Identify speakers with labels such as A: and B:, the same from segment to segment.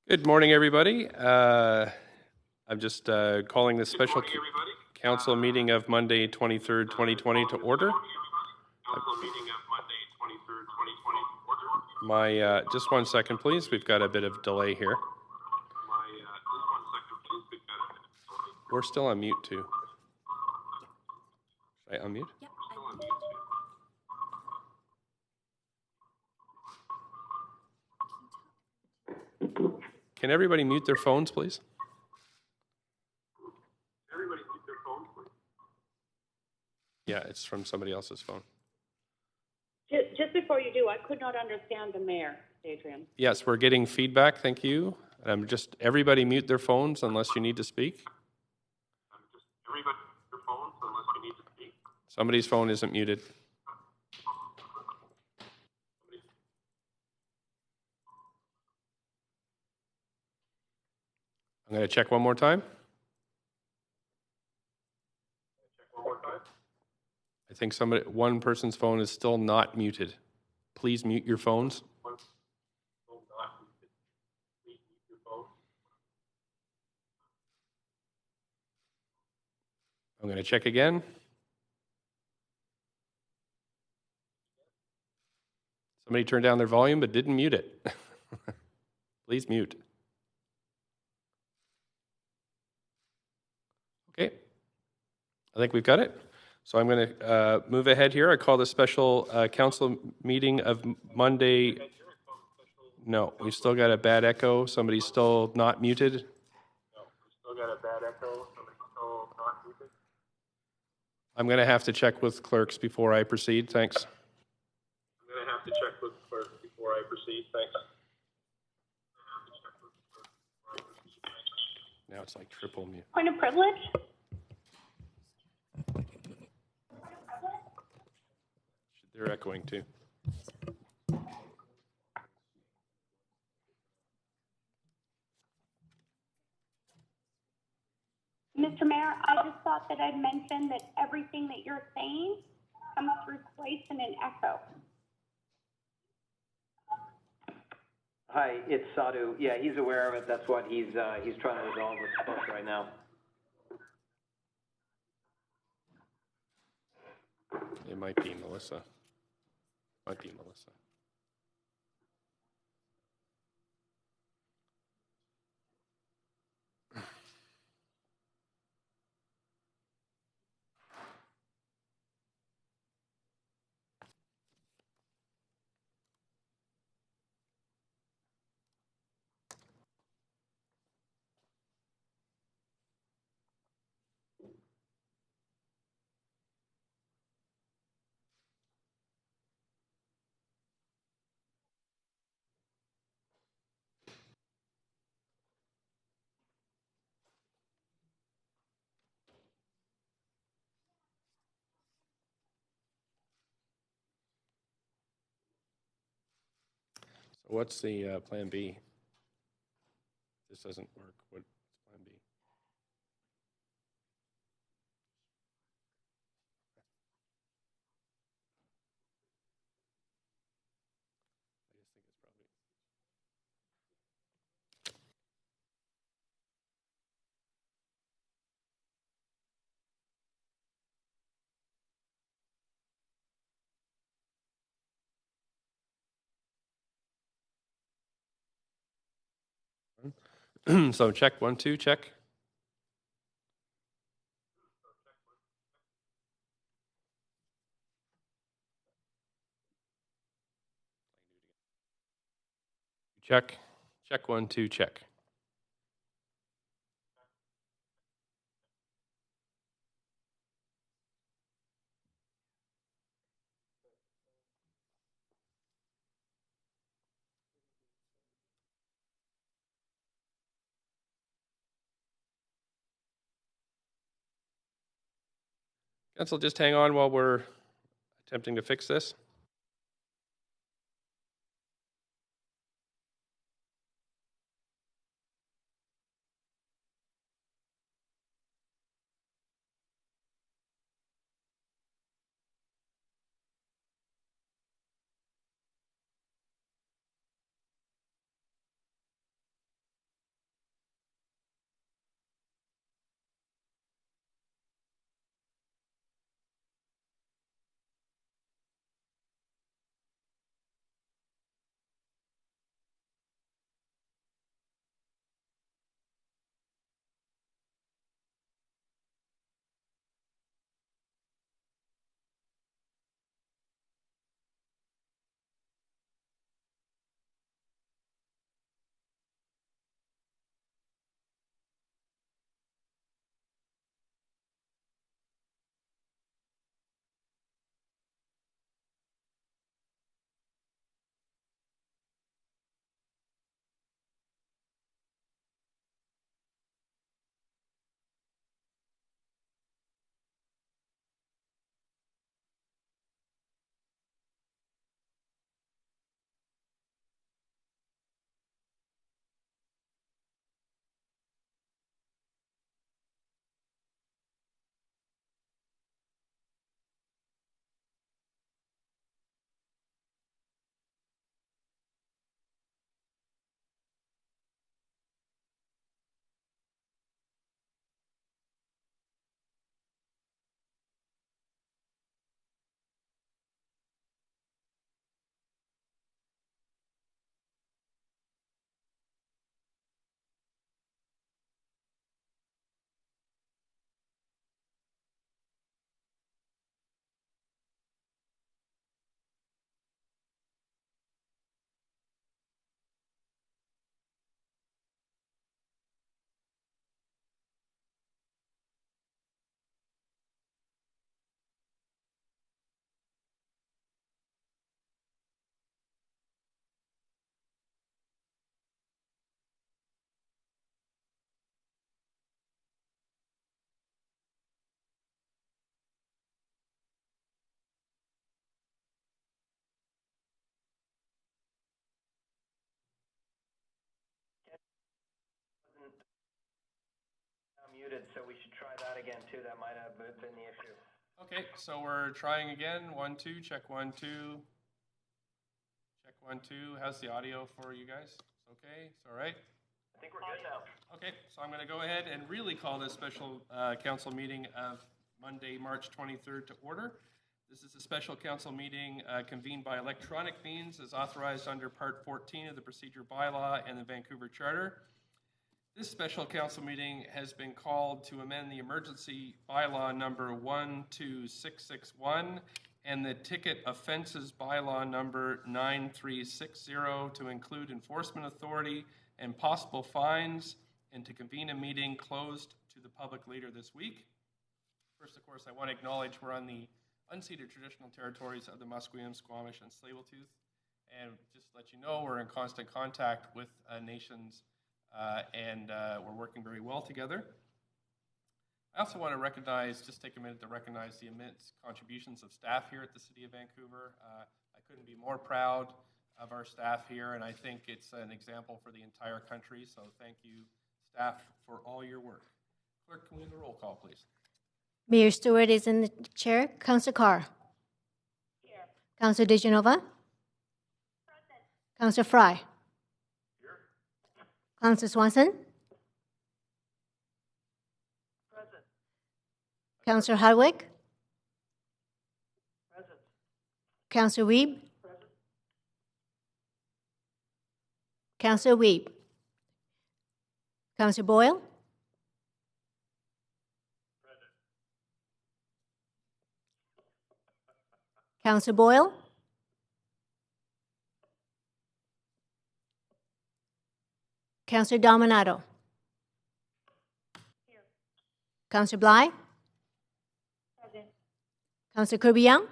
A: Good morning, everybody. I'm just calling this special council meeting of Monday, 23rd, 2020 to order. Just 1 second, please. We've got a bit of delay here. We're still on mute, too. Should I unmute?
B: Yep.
A: Can everybody mute their phones, please? Yeah, it's from somebody else's phone.
C: Just before you do, I could not understand the mayor, Adrian.
A: Yes, we're getting feedback. Thank you. Everybody mute their phones unless you need to speak. Somebody's phone isn't muted. I'm going to check one more time. I think one person's phone is still not muted. Please mute your phones. I'm going to check again. Somebody turned down their volume but didn't mute it. Please mute. Okay. I think we've got it. So I'm going to move ahead here. I call the special council meeting of Monday. No, we've still got a bad echo. Somebody's still not muted. No, we've still got a bad echo. Somebody's still not muted. I'm going to have to check with clerks before I proceed. Thanks. Now it's like triple mute.
C: Point of privilege?
A: They're echoing too.
C: Mr. Mayor, I just thought that I'd mention that everything that you're saying comes through twice in an echo.
D: Hi, it's Sadhu. Yeah, he's aware of it. That's what he's trying to resolve with folks right now.
A: It might be Melissa. Might be Melissa. So what's the plan B? This doesn't work. What's plan B? I just think it's probably. So check 1, 2, check. Check. Check 1, 2, check. Council, just hang on while we're attempting to fix this.
D: muted, so we should try that again too. That might have been the issue.
A: Okay, so we're trying again. 1, 2, check 1, 2. Check 1, 2. How's the audio for you guys? It's okay? It's all right?
D: I think we're good now.
A: Okay, so I'm going to go ahead and really call this special council meeting of Monday, March 23rd to order. This is a special council meeting convened by electronic means as authorized under Part 14 of the Procedure Bylaw and the Vancouver Charter. This special council meeting has been called to amend the emergency bylaw number 12661 and the ticket offenses bylaw number 9360 to include enforcement authority and possible fines, and to convene a meeting closed to the public later this week. First, of course, I want to acknowledge we're on the unceded traditional territories of the Musqueam, Squamish, and Tsleil-Waututh, and just let you know we're in constant contact with nations, and we're working very well together. I also want to take a minute to recognize the immense contributions of staff here at the City of Vancouver. I couldn't be more proud of our staff here, and I think it's an example for the entire country, so thank you, staff, for all your work. Clerk, can we have the roll call, please?
B: Mayor Stewart is in the chair. Councillor Carr. Here. Councillor DeGenova. Present. Councillor Fry. Here. Councillor Swanson. Present. Councillor Hardwick. Present. Councillor Wiebe. Present. Councillor Wiebe. Councillor Boyle. Councillor Boyle? Councillor Dominato? Here. Councillor Bly? Present. Councillor Kirby-Yung?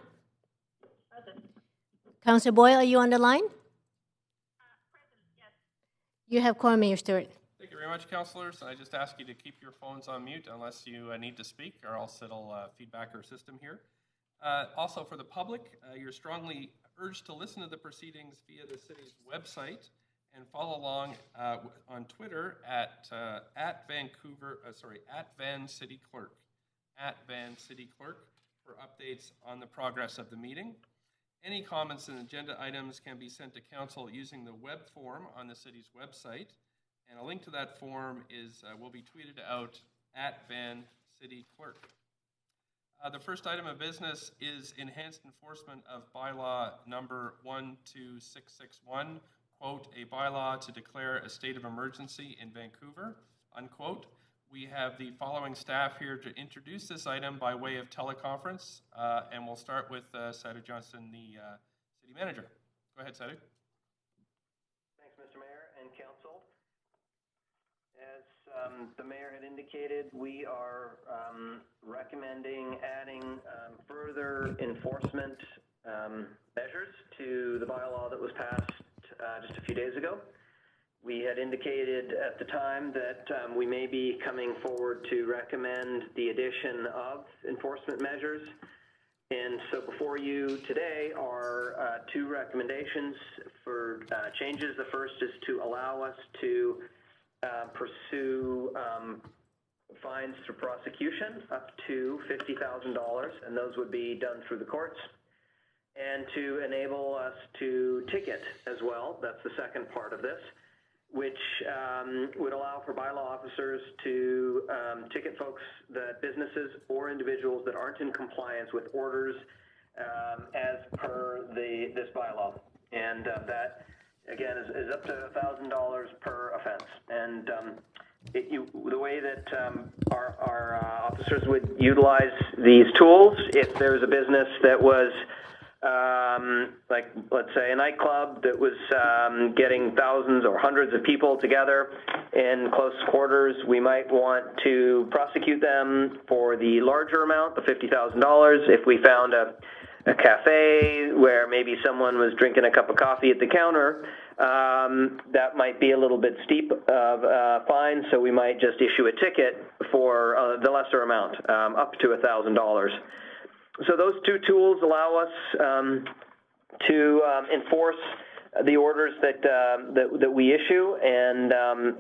B: Present. Councillor Boyle, are you on the line? Present, yes. You have quorum, Mayor Stewart.
A: Thank you very much, councillors. I just ask you to keep your phones on mute unless you need to speak, or else it'll feedback our system here. Also, for the public, you're strongly urged to listen to the proceedings via the city's website and follow along on Twitter at Van City Clerk, at Van City Clerk, for updates on the progress of the meeting. Any comments and agenda items can be sent to council using the web form on the city's website, and a link to that form will be tweeted out at Van City Clerk. The first item of business is enhanced enforcement of bylaw number 12661, quote, a bylaw to declare a state of emergency in Vancouver, unquote. We have the following staff here to introduce this item by way of teleconference, and we'll start with Sadhu Johnson, the city manager. Go ahead, Sadhu.
D: Thanks, Mr. Mayor and council. As the mayor had indicated, we are recommending adding further enforcement measures to the bylaw that was passed just a few days ago. We had indicated at the time that we may be coming forward to recommend the addition of enforcement measures. And so before you today are two recommendations for changes. The first is to allow us to pursue fines through prosecution up to $50,000, and those would be done through the courts, and to enable us to ticket as well. That's the second part of this, which would allow for bylaw officers to ticket folks, businesses or individuals that aren't in compliance with orders as per this bylaw. And that, again, is up to $1,000 per offense. And the way that our officers would utilize these tools, if there's a business that was like, let's say, a nightclub that was getting thousands or hundreds of people together in close quarters, we might want to prosecute them for the larger amount, the $50,000. If we found a cafe where maybe someone was drinking a cup of coffee at the counter, that might be a little bit steep of fine, so we might just issue a ticket for the lesser amount, up to $1,000. So those two tools allow us to enforce the orders that we issue, and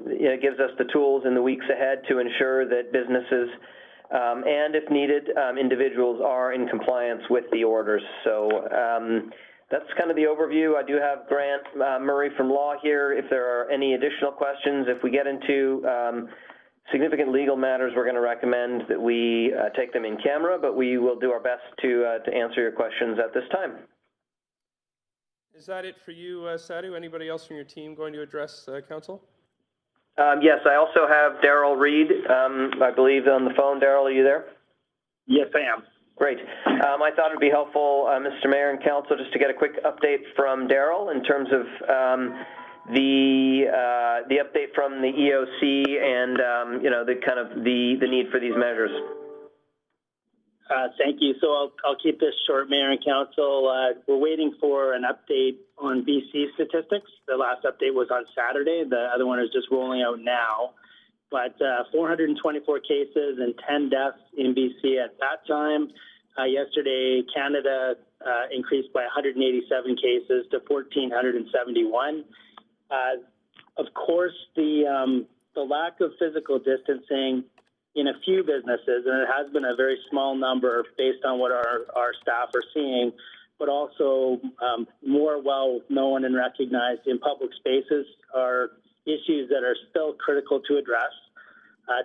D: it gives us the tools in the weeks ahead to ensure that businesses and, if needed, individuals are in compliance with the orders. So that's kind of the overview. I do have Grant Murray from Law here. If there are any additional questions, if we get into significant legal matters, we're going to recommend that we take them in camera, but we will do our best to answer your questions at this time.
A: Is that it for you, Sadhu? Anybody else from your team going to address council?
D: Yes, I also have Daryl Reed, I believe, on the phone. Daryl, are you there?
E: Yes, I am.
D: Great. I thought it would be helpful, Mr. Mayor and Council, just to get a quick update from Daryl in terms of the update from the EOC and the need for these measures.
E: Thank you. So I'll keep this short, Mayor and Council. We're waiting for an update on BC statistics. The last update was on Saturday. The other one is just rolling out now. But 424 cases and 10 deaths in BC at that time. Yesterday, Canada increased by 187 cases to 1,471. Of course, the lack of physical distancing in a few businesses, and it has been a very small number based on what our staff are seeing, but also more well known and recognized in public spaces are issues that are still critical to address.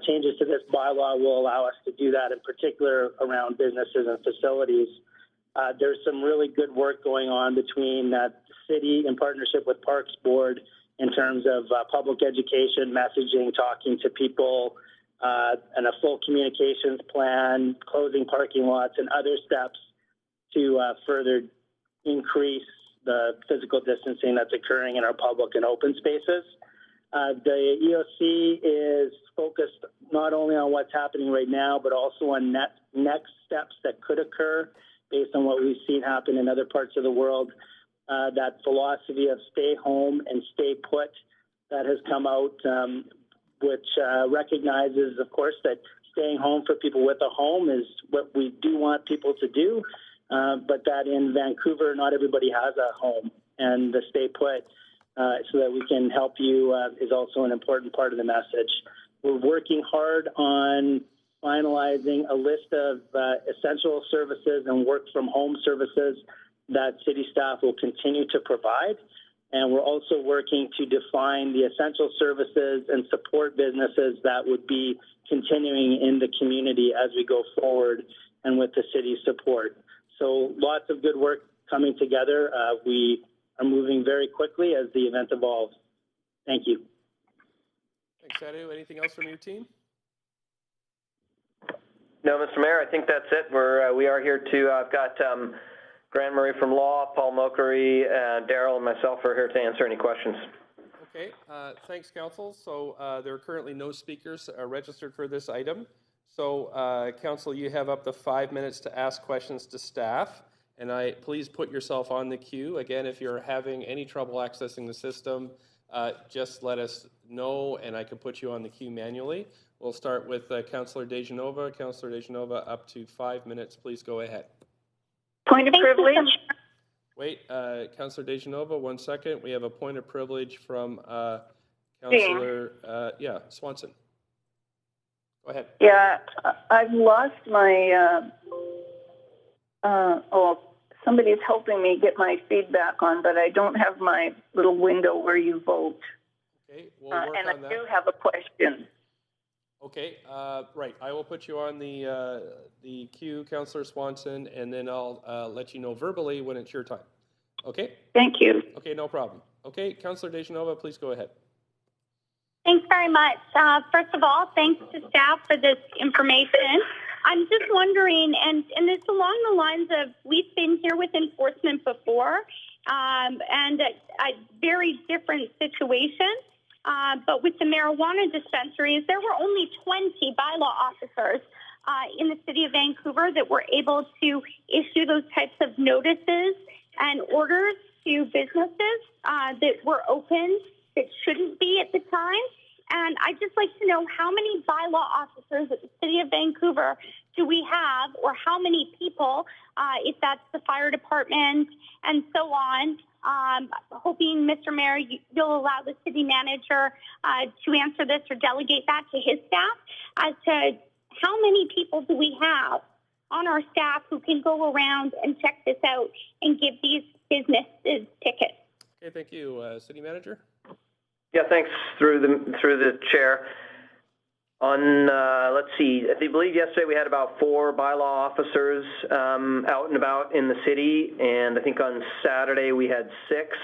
E: Changes to this bylaw will allow us to do that, in particular around businesses and facilities. There's some really good work going on between the city in partnership with Parks Board in terms of public education, messaging, talking to people, and a full communications plan, closing parking lots, and other steps to further increase the physical distancing that's occurring in our public and open spaces. The EOC is focused not only on what's happening right now, but also on next steps that could occur based on what we've seen happen in other parts of the world. That philosophy of stay home and stay put that has come out, which recognizes, of course, that staying home for people with a home is what we do want people to do, but that in Vancouver, not everybody has a home, and the stay put so that we can help you is also an important part of the message. We're working hard on finalizing a list of essential services and work from home services that city staff will continue to provide. And we're also working to define the essential services and support businesses that would be continuing in the community as we go forward and with the city's support. So lots of good work coming together. We are moving very quickly as the event evolves. Thank you.
A: Thanks, Sadhu. Anything else from your team?
D: No, Mr. Mayor, I think that's it. We are here to, I've got Grant Murray from Law, Paul Mokary, Daryl, and myself are here to answer any questions.
A: Okay, thanks, Council. So there are currently no speakers registered for this item. So, Council, you have up to 5 minutes to ask questions to staff, and please put yourself on the queue. Again, if you're having any trouble accessing the system, just let us know, and I can put you on the queue manually. We'll start with Councillor DeGenova. Councillor DeGenova, up to 5 minutes. Please go ahead.
F: Point of privilege.
A: Wait, Councillor DeGenova, 1 second. We have a point of privilege from Councillor Swanson. Go ahead.
F: Yeah, I've lost my, somebody's helping me get my feedback on, but I don't have my little window where you vote.
A: Okay, we'll work
F: and
A: on that.
F: I do have a question.
A: Okay, right. I will put you on the queue, Councillor Swanson, and then I'll let you know verbally when it's your time. Okay?
F: Thank you.
A: Okay, no problem. Okay, Councillor DeGenova, please go ahead.
C: Thanks very much. First of all, thanks to staff for this information. I'm just wondering, and it's along the lines of, we've been here with enforcement before, and a very different situation. But with the marijuana dispensaries, there were only 20 bylaw officers in the city of Vancouver that were able to issue those types of notices and orders to businesses that were open that shouldn't be at the time. And I'd just like to know how many bylaw officers at the city of Vancouver do we have, or how many people, if that's the fire department and so on. Hoping, Mr. Mayor, you'll allow the city manager to answer this or delegate that to his staff as to how many people do we have on our staff who can go around and check this out and give these businesses tickets.
A: Okay, thank you. City Manager?
D: Yeah, thanks through the chair. On, let's see, I believe yesterday we had about 4 bylaw officers out and about in the city, and I think on Saturday we had 6.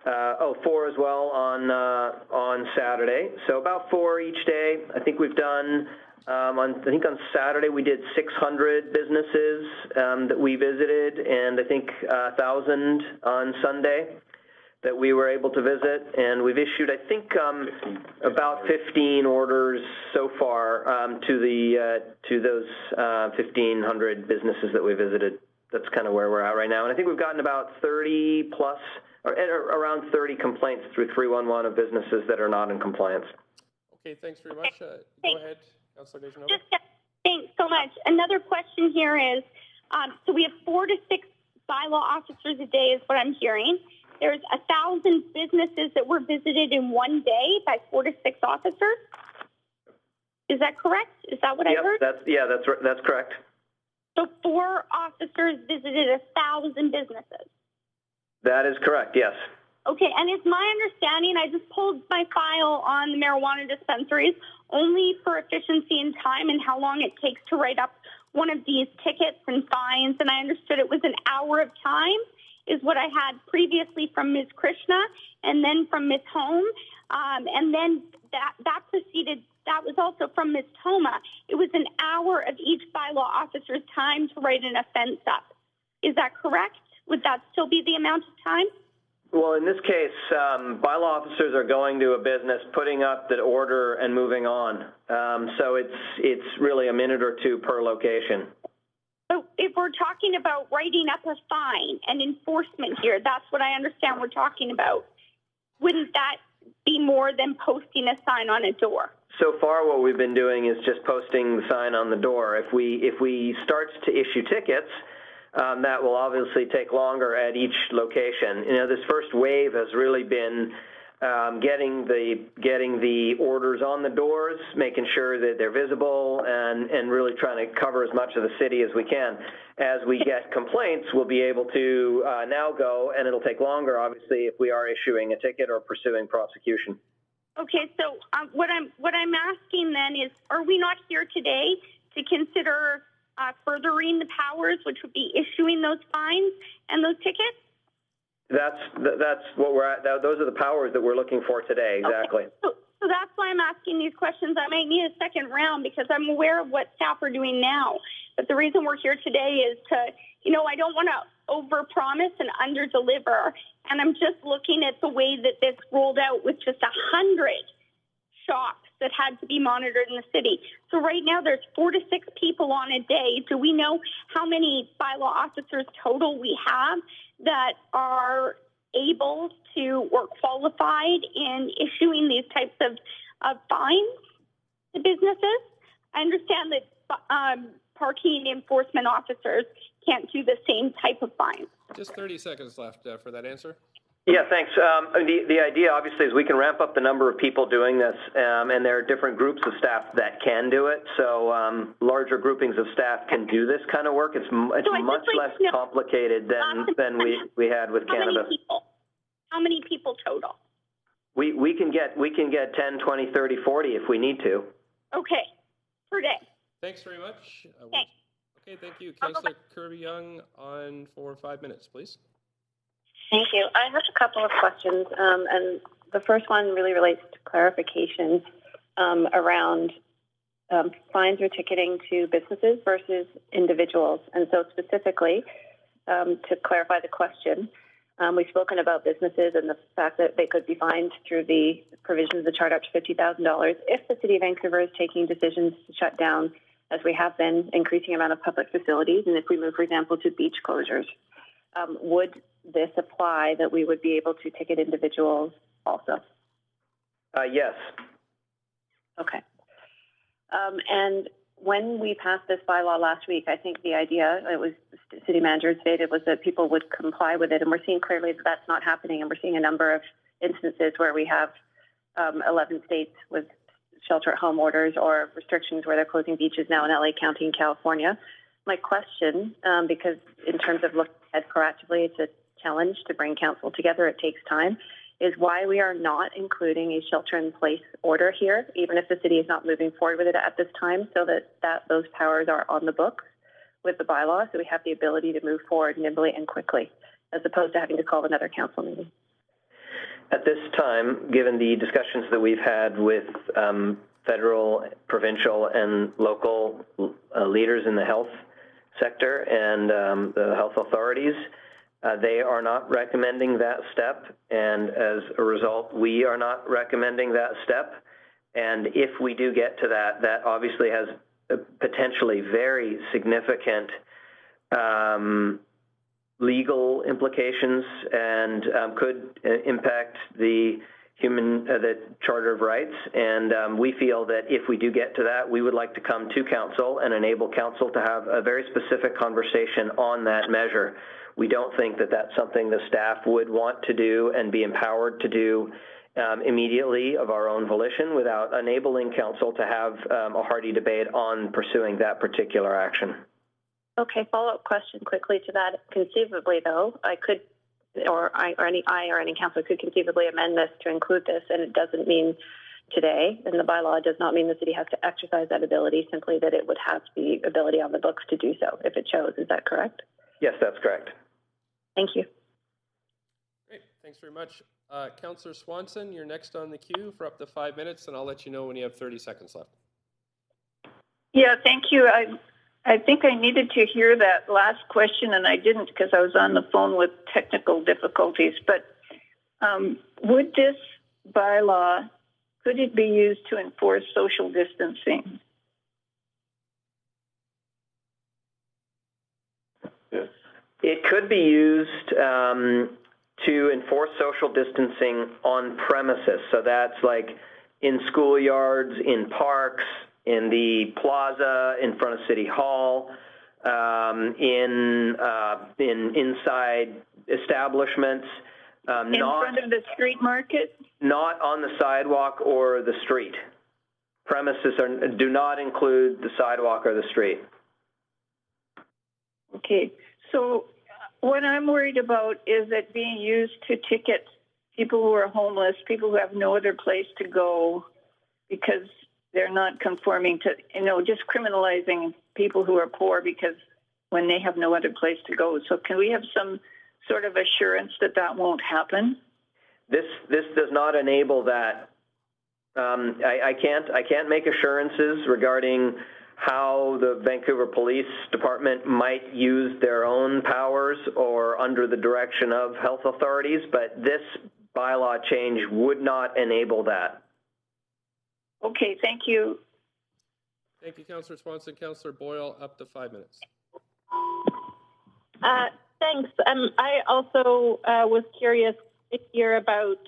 D: 4 as well on Saturday. So about 4 each day. I think we've done, I think on Saturday we did 600 businesses that we visited, and I think 1,000 on Sunday that we were able to visit, and we've issued, I think, about 15 orders so far to those 1,500 businesses that we visited. That's kind of where we're at right now, and I think we've gotten about 30 plus, or around 30 complaints through 311 of businesses that are not in compliance.
A: Okay, thanks very much. Go ahead, Councilor Dejanova.
C: Thanks so much. Another question here is, so we have 4 to 6 bylaw officers a day is what I'm hearing. There's 1,000 businesses that were visited in one day by 4 to 6 officers. Is that correct? Is that what I heard?
D: That's correct.
C: So 4 officers visited 1,000 businesses.
D: That is correct. Yes.
C: Okay, and it's my understanding, I just pulled my file on the marijuana dispensaries only for efficiency and time and how long it takes to write up one of these tickets and fines, and I understood it was an hour of time is what I had previously from Ms. Krishna and then from Ms. Holm, and then that proceeded, that was also from Ms. Toma. It was an hour of each bylaw officer's time to write an offense up. Is that correct? Would that still be the amount of time?
D: Well, in this case, bylaw officers are going to a business, putting up the order, and moving on. So it's really a minute or 2 per location.
C: So if we're talking about writing up a fine and enforcement here, that's what I understand we're talking about. Wouldn't that be more than posting a sign on a door?
D: So far, what we've been doing is just posting the sign on the door. If we start to issue tickets, that will obviously take longer at each location. You know, this first wave has really been getting the orders on the doors, making sure that they're visible, and really trying to cover as much of the city as we can. As we get complaints, we'll be able to now go, and it'll take longer, obviously, if we are issuing a ticket or pursuing prosecution.
C: Okay, so what I'm asking then is, are we not here today to consider furthering the powers, which would be issuing those fines and those tickets?
D: That's what we're at. Those are the powers that we're looking for today. Exactly.
C: Okay. So that's why I'm asking these questions. I might need a second round because I'm aware of what staff are doing now. But the reason we're here today is to, I don't want to overpromise and underdeliver. And I'm just looking at the way that this rolled out with just 100 shops that had to be monitored in the city. So right now there's 4 to 6 people on a day. Do we know how many bylaw officers total we have that are able to or qualified in issuing these types of fines to businesses? I understand that parking enforcement officers can't do the same type of fines.
A: Just 30 seconds left for that answer.
D: Yeah, thanks. The idea, obviously, is we can ramp up the number of people doing this, and there are different groups of staff that can do it. So larger groupings of staff can do this kind of work. It's much less complicated than we had with cannabis.
C: How many people total?
D: We can get 10, 20, 30, 40 if we need to.
C: Okay, per day.
A: Thanks very much.
C: Thanks.
A: Okay, thank you. Councillor Kirby-Yung on for 5 minutes, please.
G: Thank you. I have a couple of questions, and the first one really relates to clarification around fines or ticketing to businesses versus individuals. And so specifically, to clarify the question, we've spoken about businesses and the fact that they could be fined through the provisions of the charter up to $50,000 if the City of Vancouver is taking decisions to shut down, as we have been, increasing amount of public facilities, and if we move, for example, to beach closures. Would this apply that we would be able to ticket individuals also?
D: Yes.
G: Okay. And when we passed this bylaw last week, I think the idea, it was city manager stated, was that people would comply with it. And we're seeing clearly that that's not happening. And we're seeing a number of instances where we have 11 states with shelter at home orders or restrictions where they're closing beaches now in LA County in California. My question, because in terms of looking ahead proactively, it's a challenge to bring council together. It takes time. Is why we are not including a shelter-in-place order here, even if the city is not moving forward with it at this time, so that those powers are on the books with the bylaw, so we have the ability to move forward nimbly and quickly, as opposed to having to call another council meeting.
D: At this time, given the discussions that we've had with federal, provincial, and local leaders in the health sector and the health authorities, they are not recommending that step, and as a result, we are not recommending that step. And if we do get to that, that obviously has potentially very significant legal implications and could impact the Charter of Rights. And we feel that if we do get to that, we would like to come to council and enable council to have a very specific conversation on that measure. We don't think that that's something the staff would want to do and be empowered to do immediately of our own volition without enabling council to have a hearty debate on pursuing that particular action.
G: Okay, follow-up question quickly to that. Conceivably, though, I could, or any councillor could conceivably amend this to include this, and it doesn't mean today, and the bylaw does not mean the city has to exercise that ability, simply that it would have the ability on the books to do so if it chose. Is that correct?
D: Yes, that's correct.
G: Thank you.
A: Great, thanks very much. Councillor Swanson, you're next on the queue for up to 5 minutes, and I'll let you know when you have 30 seconds left.
F: Yeah, thank you. I think I needed to hear that last question, and I didn't because I was on the phone with technical difficulties. But would this bylaw, could it be used to enforce social distancing?
D: It could be used to enforce social distancing on premises. So that's like in schoolyards, in parks, in the plaza, in front of City Hall, in inside establishments.
F: In front of the street market?
D: Not on the sidewalk or the street. Premises do not include the sidewalk or the street.
F: Okay. So what I'm worried about is it being used to ticket people who are homeless, people who have no other place to go because they're not conforming to, just criminalizing people who are poor because when they have no other place to go. So can we have some sort of assurance that that won't happen?
D: This does not enable that. I can't make assurances regarding how the Vancouver Police Department might use their own powers or under the direction of health authorities, but this bylaw change would not enable that.
F: Okay, thank you.
A: Thank you, Councillor Swanson. Councillor Boyle, up to 5 minutes.
H: Thanks. I also was curious to hear about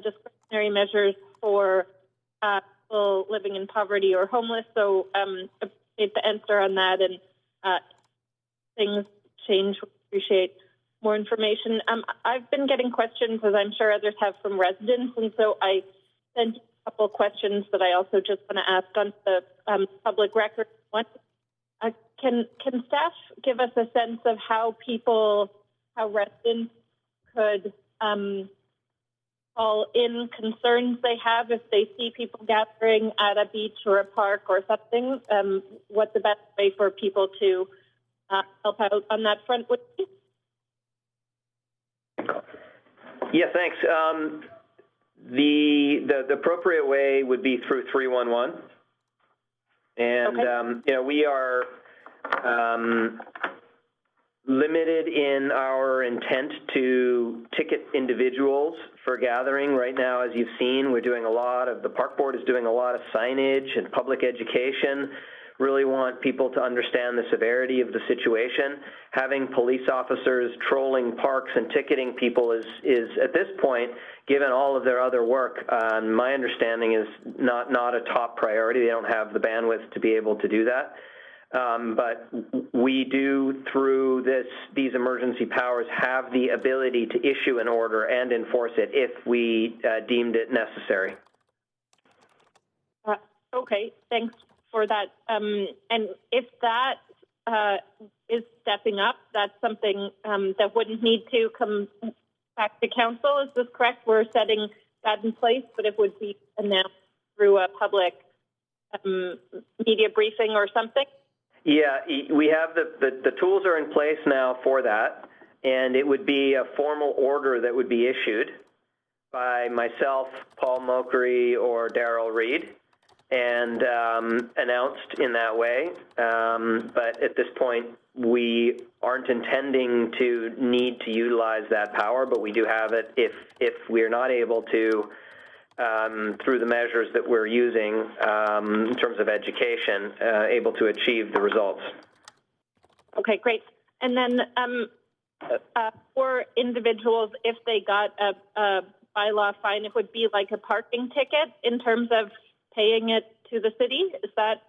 H: discretionary measures for people living in poverty or homeless. So appreciate the answer on that, and things change. Appreciate more information. I've been getting questions, as I'm sure others have, from residents, and so I sent a couple of questions that I also just want to ask on the public record. One, can staff give us a sense of how residents could call in concerns they have if they see people gathering at a beach or a park or something? What the best way for people to help out on that front would be?
D: Yeah, thanks. The appropriate way would be through 311. And,
H: okay.
D: We are limited in our intent to ticket individuals for gathering. Right now, as you've seen, we're doing the Park Board is doing a lot of signage and public education. really want people to understand the severity of the situation. Having police officers trolling parks and ticketing people is at this point, given all of their other work, my understanding is not a top priority. They don't have the bandwidth to be able to do that. But we do, through these emergency powers, have the ability to issue an order and enforce it if we deemed it necessary.
H: Okay, thanks for that. And if that is stepping up, that's something that wouldn't need to come back to council. Is this correct? We're setting that in place, but it would be announced through a public media briefing or something?
D: Yeah, we have the tools are in place now for that, and it would be a formal order that would be issued by myself, Paul Mokry, or Darrell Reed, and announced in that way. But at this point, we aren't intending to need to utilize that power, but we do have it if we're not able to, through the measures that we're using in terms of education, able to achieve the results.
H: Okay, great. And then for individuals, if they got a bylaw fine, it would be like a parking ticket in terms of paying it to the city? Is that?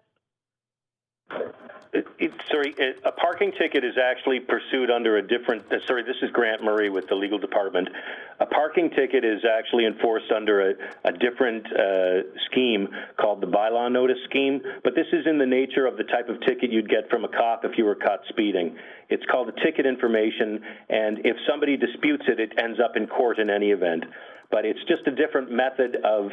I: A parking ticket is actually pursued under a different, this is Grant Murray with the legal department. A parking ticket is actually enforced under a different scheme called the bylaw notice scheme, but this is in the nature of the type of ticket you'd get from a cop if you were caught speeding. It's called a ticket information, and if somebody disputes it, it ends up in court in any event. But it's just a different method of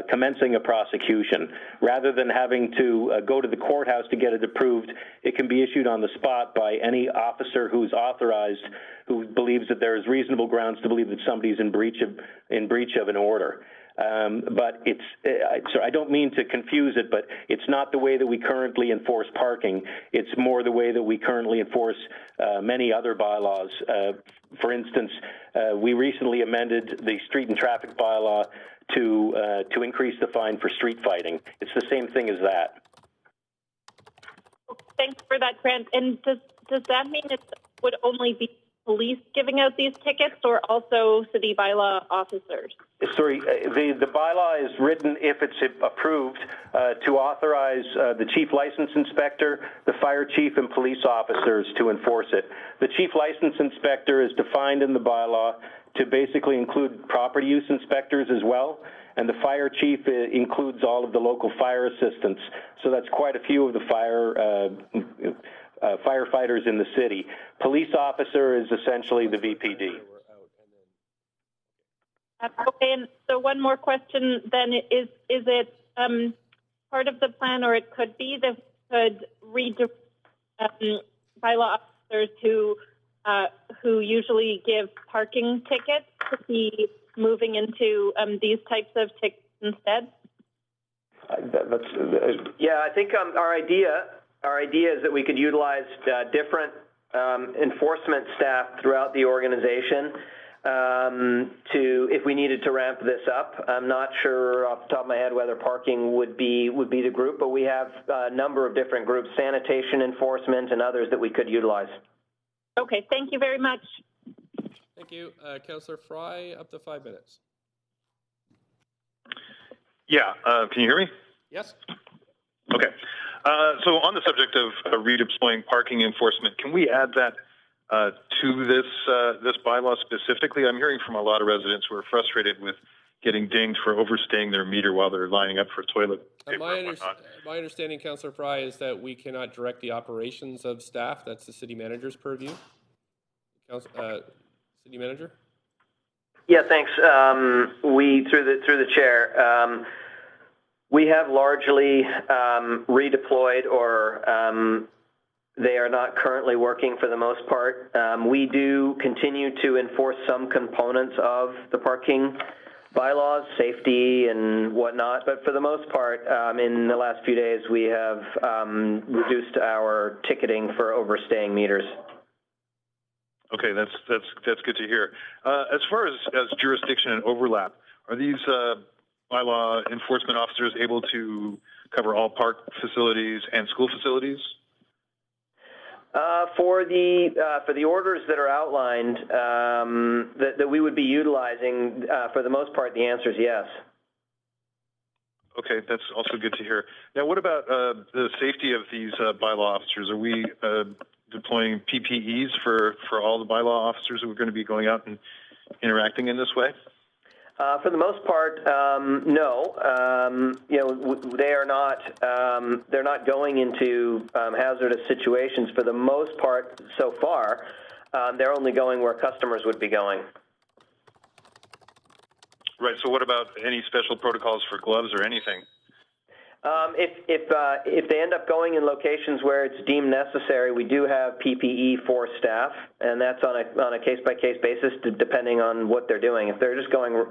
I: commencing a prosecution. Rather than having to go to the courthouse to get it approved, it can be issued on the spot by any officer who's authorized, who believes that there is reasonable grounds to believe that somebody's in breach of an order. But I don't mean to confuse it, but it's not the way that we currently enforce parking. It's more the way that we currently enforce many other bylaws. For instance, we recently amended the street and traffic bylaw to increase the fine for street fighting. It's the same thing as that.
H: Thanks for that, Grant. And does that mean it would only be police giving out these tickets, or also city bylaw officers?
I: Sorry, the bylaw is written, if it's approved, to authorize the chief license inspector, the fire chief, and police officers to enforce it. The chief license inspector is defined in the bylaw to basically include property use inspectors as well, and the fire chief includes all of the local fire assistants. So that's quite a few of the firefighters in the city. Police officer is essentially the VPD.
H: Okay, and so one more question then, is it part of the plan, or it could be that could redirect bylaw officers who usually give parking tickets to be moving into these types of tickets instead?
D: Yeah, I think our idea is that we could utilize different enforcement staff throughout the organization if we needed to ramp this up. I'm not sure off the top of my head whether parking would be the group, but we have a number of different groups, sanitation enforcement and others that we could utilize.
H: Okay, thank you very much.
A: Thank you. Councillor Fry, up to 5 minutes.
J: Yeah, can you hear me?
A: Yes.
J: Okay. So on the subject of redeploying parking enforcement, can we add that to this bylaw specifically? I'm hearing from a lot of residents who are frustrated with getting dinged for overstaying their meter while they're lining up for toilet paper
A: My understanding, Councillor Fry, is that we cannot direct the operations of staff. That's the city manager's purview. City manager?
D: Yeah, thanks. We through the chair. We have largely redeployed, or they are not currently working for the most part. We do continue to enforce some components of the parking bylaws, safety and whatnot, but for the most part, in the last few days, we have reduced our ticketing for overstaying meters.
J: Okay, that's good to hear. As far as jurisdiction and overlap, are these bylaw enforcement officers able to cover all park facilities and school facilities?
D: For the orders that are outlined that we would be utilizing, for the most part, the answer is yes.
J: Okay, that's also good to hear. Now, what about the safety of these bylaw officers? Are we deploying PPEs for all the bylaw officers who are going to be going out and interacting in this way?
D: For the most part, no. They are not. They're not going into hazardous situations for the most part so far. They're only going where customers would be going.
J: Right. So, what about any special protocols for gloves or anything?
D: If they end up going in locations where it's deemed necessary, we do have PPE for staff, and that's on a case-by-case basis, depending on what they're doing. If they're just going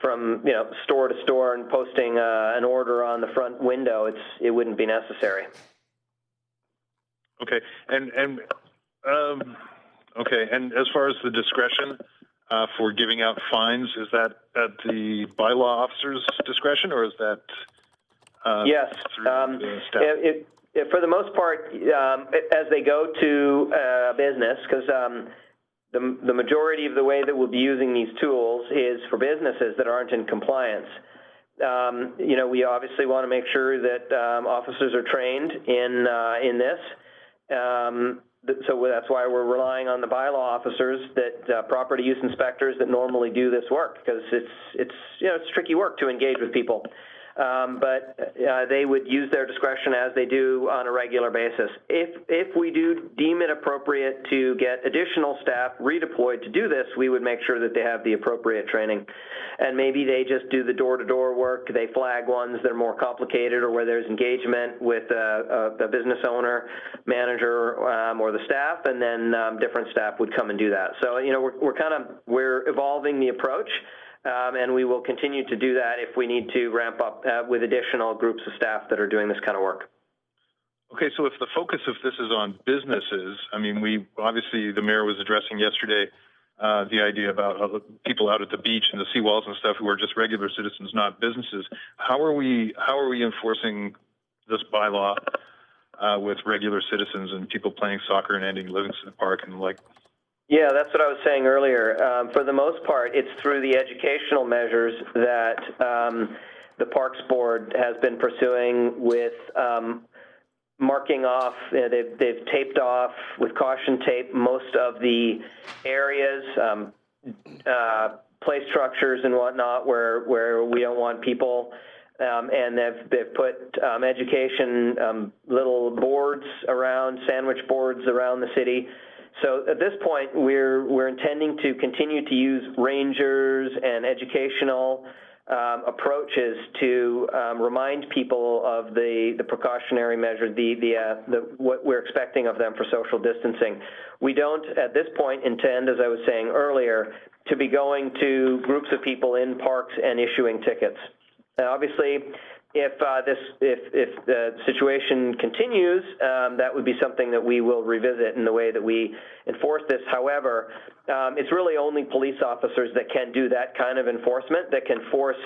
D: from store to store and posting an order on the front window, it wouldn't be necessary.
J: Okay, and as far as the discretion for giving out fines, is that at the bylaw officer's discretion, or is that
D: yes,
J: through the staff?
D: For the most part, as they go to business, because the majority of the way that we'll be using these tools is for businesses that aren't in compliance. We obviously want to make sure that officers are trained in this. So that's why we're relying on the bylaw officers, that property use inspectors that normally do this work, because it's tricky work to engage with people. But they would use their discretion as they do on a regular basis. If we do deem it appropriate to get additional staff redeployed to do this, we would make sure that they have the appropriate training. And maybe they just do the door-to-door work. They flag ones that are more complicated, or where there's engagement with the business owner, manager, or the staff, and then different staff would come and do that. So we're evolving the approach. And we will continue to do that if we need to ramp up with additional groups of staff that are doing this kind of work.
J: Okay, so if the focus of this is on businesses, I mean, obviously the mayor was addressing yesterday the idea about people out at the beach and the seawalls and stuff who are just regular citizens, not businesses. How are we enforcing this bylaw with regular citizens and people playing soccer and ending Livingston Park and like?
D: Yeah, that's what I was saying earlier. For the most part, it's through the educational measures that the Parks Board has been pursuing with marking off. They've taped off with caution tape most of the areas, play structures and whatnot where we don't want people. And they've put education little boards around, sandwich boards around the city. So at this point, we're intending to continue to use rangers and educational approaches to remind people of the precautionary measures, what we're expecting of them for social distancing. We don't, at this point, intend, as I was saying earlier, to be going to groups of people in parks and issuing tickets. Now, obviously, if the situation continues, that would be something that we will revisit in the way that we enforce this. However, it's really only police officers that can do that kind of enforcement, that can force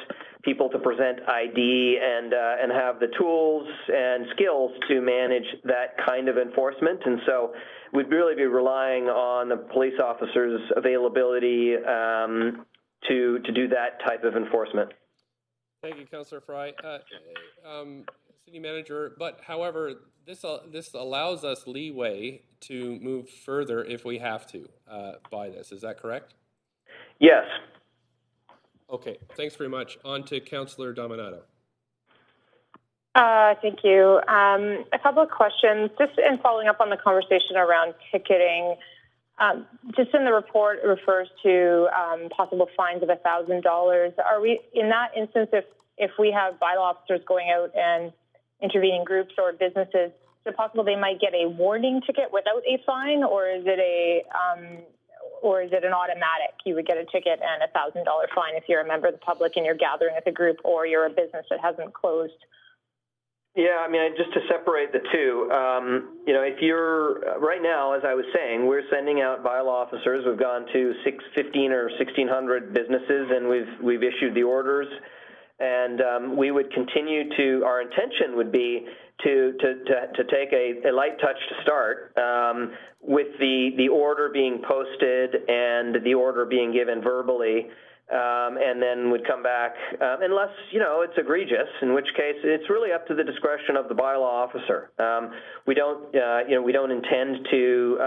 D: people to present ID and have the tools and skills to manage that kind of enforcement. And so we'd really be relying on the police officers' availability to do that type of enforcement.
A: Thank you, Councillor Fry. City Manager, but however, this allows us leeway to move further if we have to by this. Is that correct?
D: Yes.
A: Okay, thanks very much. On to Councillor Dominato.
K: Thank you. A couple of questions, just in following up on the conversation around ticketing. Just in the report, it refers to possible fines of $1,000. Are we, in that instance, if we have bylaw officers going out and intervening groups or businesses, is it possible they might get a warning ticket without a fine, or is it an automatic? You would get a ticket and a $1,000 fine if you're a member of the public and you're gathering with a group, or you're a business that hasn't closed.
D: Yeah, I mean, just to separate the two, if you're right now, as I was saying, we're sending out bylaw officers. We've gone to 15 or 1,600 businesses, and we've issued the orders. And we would continue to, our intention would be to take a light touch to start, with the order being posted and the order being given verbally, and then would come back, unless, it's egregious, in which case it's really up to the discretion of the bylaw officer. We don't intend to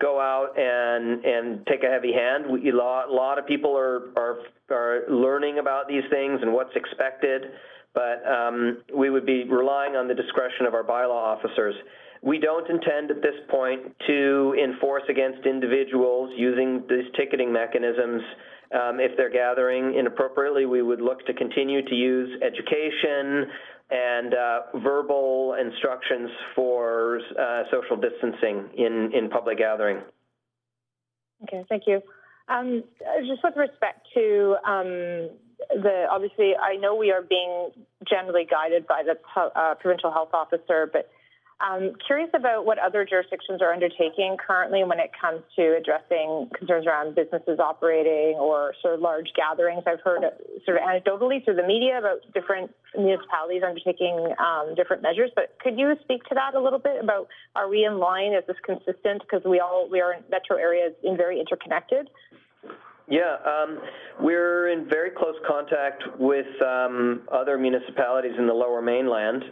D: go out and take a heavy hand. A lot of people are learning about these things and what's expected, but we would be relying on the discretion of our bylaw officers. We don't intend at this point to enforce against individuals using these ticketing mechanisms. If they're gathering inappropriately, we would look to continue to use education and verbal instructions for social distancing in public gathering.
K: Okay, thank you. Just with respect to obviously, I know we are being generally guided by the provincial health officer, but I'm curious about what other jurisdictions are undertaking currently when it comes to addressing concerns around businesses operating or sort of large gatherings. I've heard sort of anecdotally through the media about different municipalities undertaking different measures, but could you speak to that a little bit about, are we in line? Is this consistent? Because we are in metro areas and very interconnected.
D: Yeah, we're in very close contact with other municipalities in the Lower Mainland.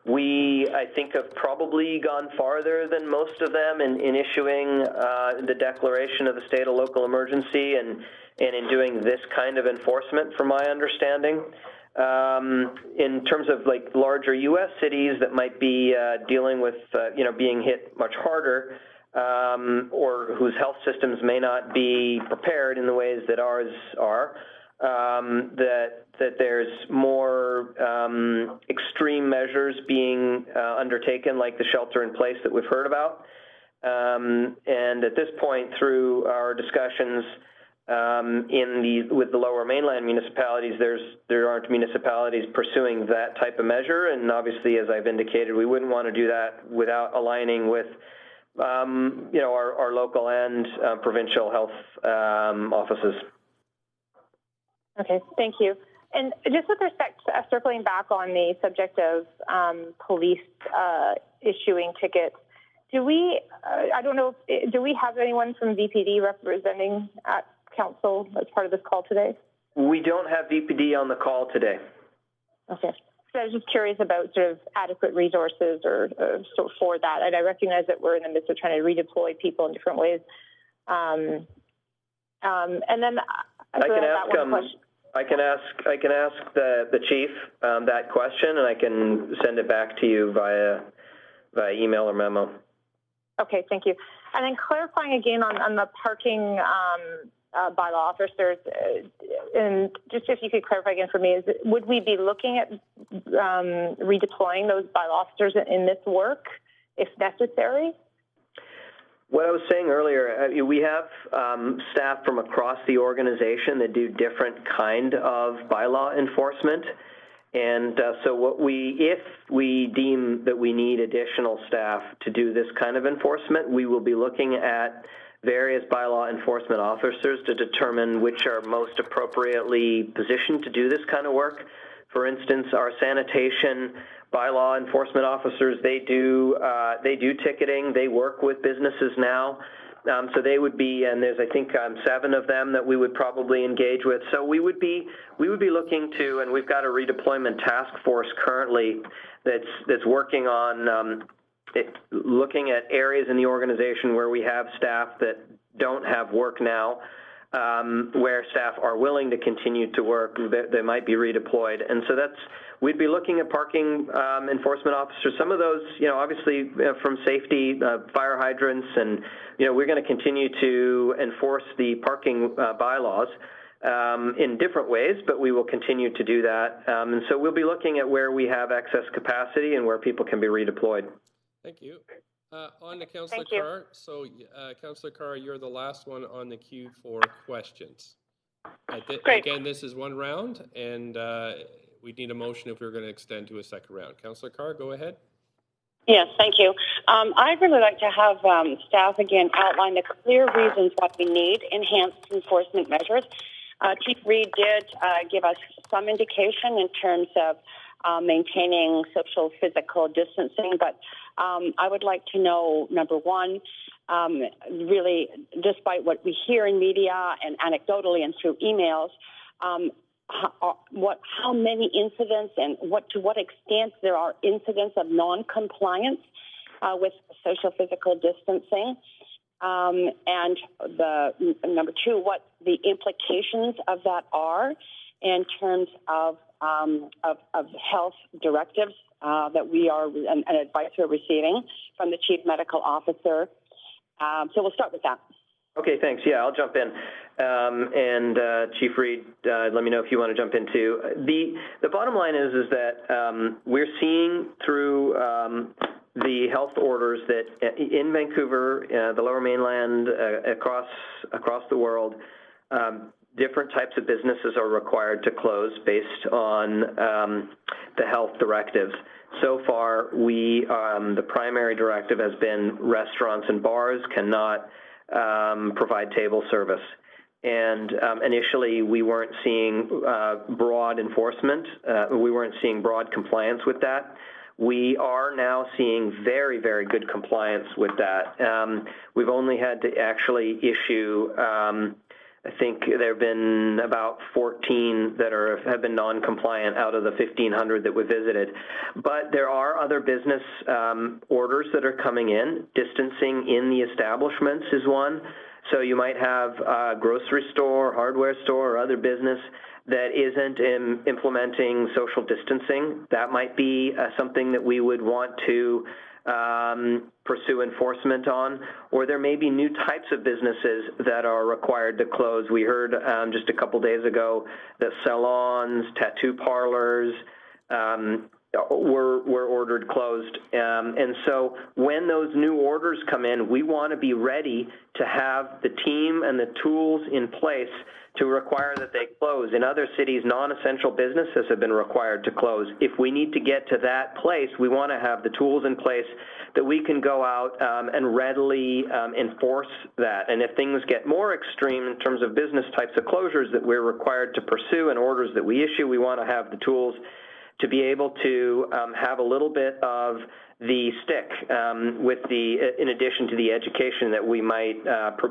D: We, I think, have probably gone farther than most of them in issuing the declaration of the state of local emergency and in doing this kind of enforcement, from my understanding. In terms of like larger U.S. cities that might be dealing with, being hit much harder, or whose health systems may not be prepared in the ways that ours are, that there's more extreme measures being undertaken, like the shelter-in-place that we've heard about. And at this point, through our discussions with the Lower Mainland municipalities, there aren't municipalities pursuing that type of measure. And obviously, as I've indicated, we wouldn't want to do that without aligning with our local and provincial health offices.
K: Okay, thank you. And just with respect to circling back on the subject of police issuing tickets, do we have anyone from VPD representing at council as part of this call today?
D: We don't have VPD on the call today.
K: Okay. So I was just curious about sort of adequate resources for that. And I recognize that we're in the midst of trying to redeploy people in different ways. And then
D: I can ask the chief that question, and I can send it back to you via email or memo. Okay,
K: thank you. And then clarifying again on the parking bylaw officers, and just if you could clarify again for me, would we be looking at redeploying those bylaw officers in this work if necessary?
D: What I was saying earlier, we have staff from across the organization that do different kind of bylaw enforcement. And so if we deem that we need additional staff to do this kind of enforcement, we will be looking at various bylaw enforcement officers to determine which are most appropriately positioned to do this kind of work. For instance, our sanitation bylaw enforcement officers, they do ticketing. They work with businesses now. So they would be, and there's I think 7 of them that we would probably engage with. So we would be looking to, and we've got a redeployment task force currently that's working on looking at areas in the organization where we have staff that don't have work now, where staff are willing to continue to work, they might be redeployed. And so we'd be looking at parking enforcement officers. Some of those, obviously from safety, fire hydrants, and, we're going to continue to enforce the parking bylaws in different ways, but we will continue to do that. And so we'll be looking at where we have excess capacity and where people can be redeployed.
A: Thank you. On to Councillor Carr. So, Councillor Carr, you're the last one on the queue for questions. Again, this is one round, and we need a motion if we're going to extend to a second round. Councillor Carr, go ahead.
L: Yes, thank you. I'd really like to have staff again outline the clear reasons why we need enhanced enforcement measures. Chief Reid did give us some indication in terms of maintaining social physical distancing, but I would like to know, number one, really, despite what we hear in media and anecdotally and through emails, how many incidents and to what extent there are incidents of non-compliance with social physical distancing, and number two, what the implications of that are in terms of health directives that we are and advice we're receiving from the Chief Medical Officer. So we'll start with that.
D: Okay, thanks. Yeah, I'll jump in. And Chief Reed, let me know if you want to jump in too. The bottom line is that we're seeing through the health orders that in Vancouver, the Lower Mainland, across the world, different types of businesses are required to close based on the health directives. So far, the primary directive has been restaurants and bars cannot provide table service. And initially, we weren't seeing broad enforcement. We weren't seeing broad compliance with that. We are now seeing very, very good compliance with that. We've only had to actually issue, I think there have been about 14 that have been non-compliant out of the 1,500 that we visited. But there are other business orders that are coming in. Distancing in the establishments is one. So you might have a grocery store, hardware store, or other business that isn't implementing social distancing. That might be something that we would want to pursue enforcement on, or there may be new types of businesses that are required to close. We heard just a couple days ago that salons, tattoo parlors were ordered closed. And so when those new orders come in, we want to be ready to have the team and the tools in place to require that they close. In other cities, non-essential businesses have been required to close. If we need to get to that place, we want to have the tools in place that we can go out and readily enforce that. And if things get more extreme in terms of business types of closures that we're required to pursue and orders that we issue, we want to have the tools to be able to have a little bit of the stick in addition to the education that we might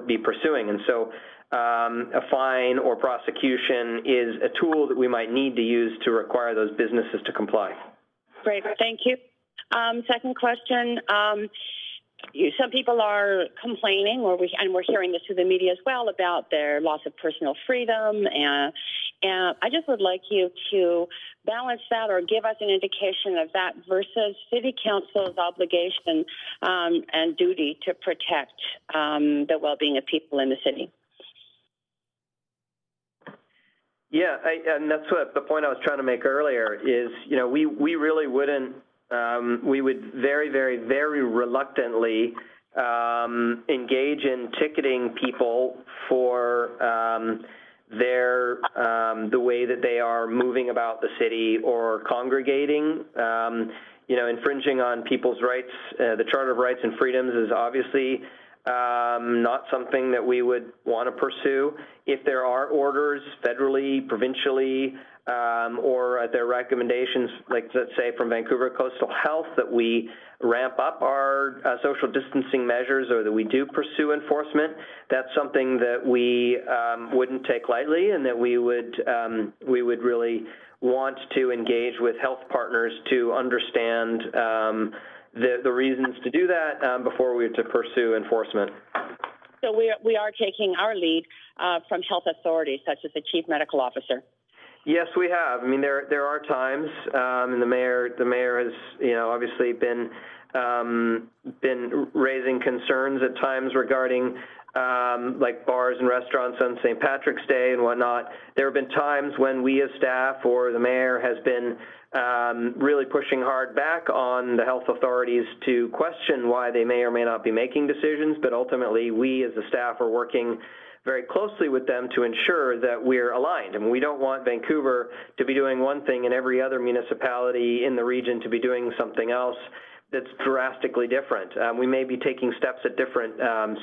D: be pursuing. And so a fine or prosecution is a tool that we might need to use to require those businesses to comply.
L: Great, thank you. Second question. Some people are complaining, and we're hearing this through the media as well, about their loss of personal freedom. And I just would like you to balance that or give us an indication of that versus City Council's obligation and duty to protect the well-being of people in the city.
D: Yeah, and that's what the point I was trying to make earlier is, we really wouldn't, we would very, very, very reluctantly engage in ticketing people for the way that they are moving about the city or congregating. Infringing on people's rights, the Charter of Rights and Freedoms is obviously not something that we would want to pursue. If there are orders federally, provincially, or their recommendations, like let's say from Vancouver Coastal Health, that we ramp up our social distancing measures or that we do pursue enforcement, that's something that we wouldn't take lightly, and that we would really want to engage with health partners to understand the reasons to do that before we were to pursue enforcement.
L: So we are taking our lead from health authorities, such as the Chief Medical Officer.
D: Yes, we have. I mean, there are times, and the mayor has, obviously been raising concerns at times regarding like bars and restaurants on St. Patrick's Day and whatnot. There have been times when we as staff or the mayor has been really pushing hard back on the health authorities to question why they may or may not be making decisions, but ultimately we as the staff are working very closely with them to ensure that we're aligned. And we don't want Vancouver to be doing one thing and every other municipality in the region to be doing something else that's drastically different. We may be taking steps at different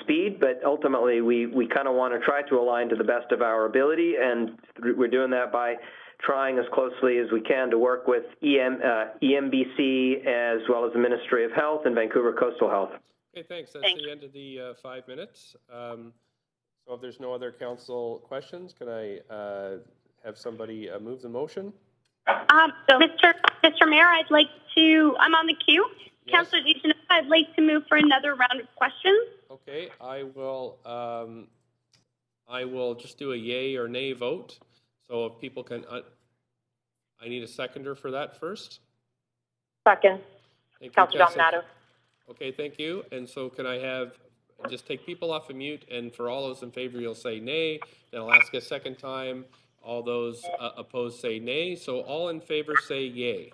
D: speed, but ultimately we kind of want to try to align to the best of our ability, and we're doing that by trying as closely as we can to work with EMBC as well as the Ministry of Health and Vancouver Coastal Health.
A: Okay, thanks. That's the end of the 5 minutes. So if there's no other council questions, can I have somebody move the motion?
C: Mr. Mayor, I'd like to, I'm on the queue.
A: Yes.
C: Councillor Deschanel, I'd like to move for another round of questions.
A: Okay, I will just do a yay or nay vote. So if people can, I need a seconder for that first.
K: Second.
A: Thank you,
K: Councillor Dominato.
A: Okay, thank you. And so can I have, just take people off of mute, and for all those in favor, you'll say nay. Then I'll ask a second time. All those opposed say nay. So all in favor say yay.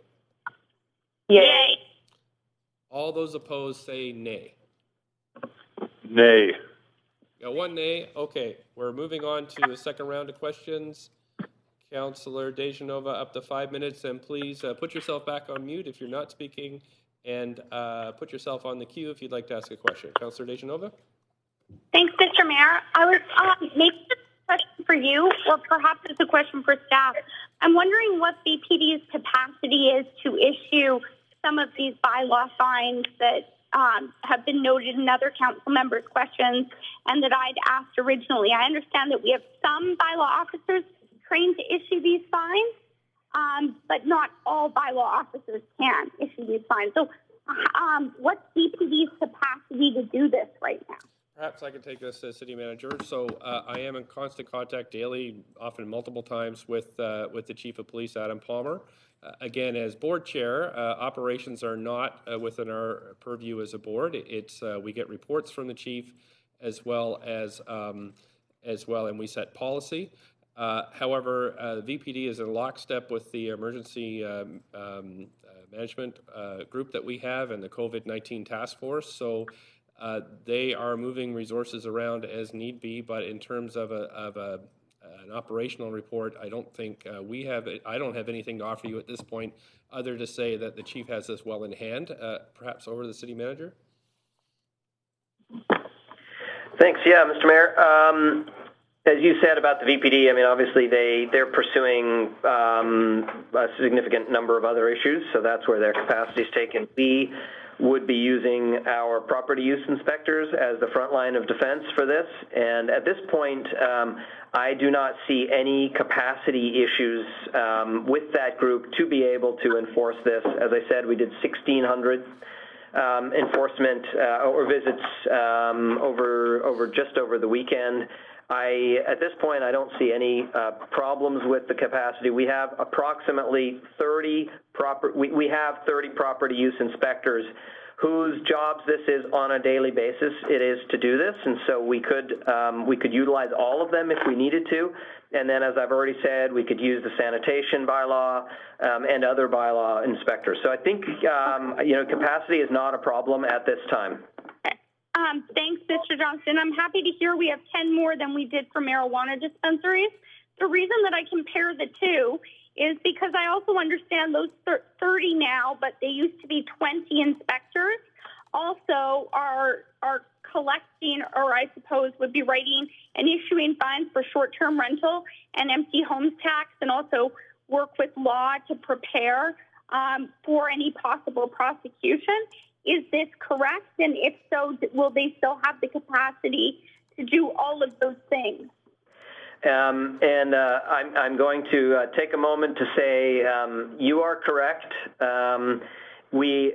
C: Yay.
A: All those opposed say nay.
J: Nay.
A: Got one nay. Okay, we're moving on to the second round of questions. Councillor Dejanova, up to 5 minutes, and please put yourself back on mute if you're not speaking, and put yourself on the queue if you'd like to ask a question. Councillor Dejanova?
C: Thanks, Mr. Mayor. I was maybe this is a question for you, or perhaps it's a question for staff. I'm wondering what BPD's capacity is to issue some of these bylaw fines that have been noted in other council members' questions and that I'd asked originally. I understand that we have some bylaw officers trained to issue these fines, but not all bylaw officers can issue these fines. So what's BPD's capacity to do this right now?
A: Perhaps I can take this as city manager. So I am in constant contact daily, often multiple times, with the chief of police, Adam Palmer. Again, as board chair, operations are not within our purview as a board. It's we get reports from the chief, as well, and we set policy. However, VPD is in lockstep with the emergency management group that we have and the COVID-19 task force. So they are moving resources around as need be, but in terms of an operational report, I don't think I don't have anything to offer you at this point, other to say that the chief has this well in hand. Perhaps over to the city manager.
D: Thanks. Yeah, Mr. Mayor. As you said about the VPD, I mean, obviously they're pursuing a significant number of other issues, so that's where their capacity is taken. We would be using our property use inspectors as the front line of defense for this, and at this point, I do not see any capacity issues with that group to be able to enforce this. As I said, we did 1,600 enforcement or visits over the weekend. At this point, I don't see any problems with the capacity. We have approximately 30 property use inspectors whose jobs this is on a daily basis. It is to do this, and so we could utilize all of them if we needed to. And then, as I've already said, we could use the sanitation bylaw and other bylaw inspectors. So I think capacity is not a problem at this time.
C: Thanks, Mr. Johnston. I'm happy to hear we have 10 more than we did for marijuana dispensaries. The reason that I compare the two is because I also understand those 30 now, but they used to be 20 inspectors, also are collecting, or I suppose would be writing and issuing fines for short-term rental and empty homes tax, and also work with law to prepare for any possible prosecution. Is this correct? And if so, will they still have the capacity to do all of those things?
D: I'm going to take a moment to say you are correct. We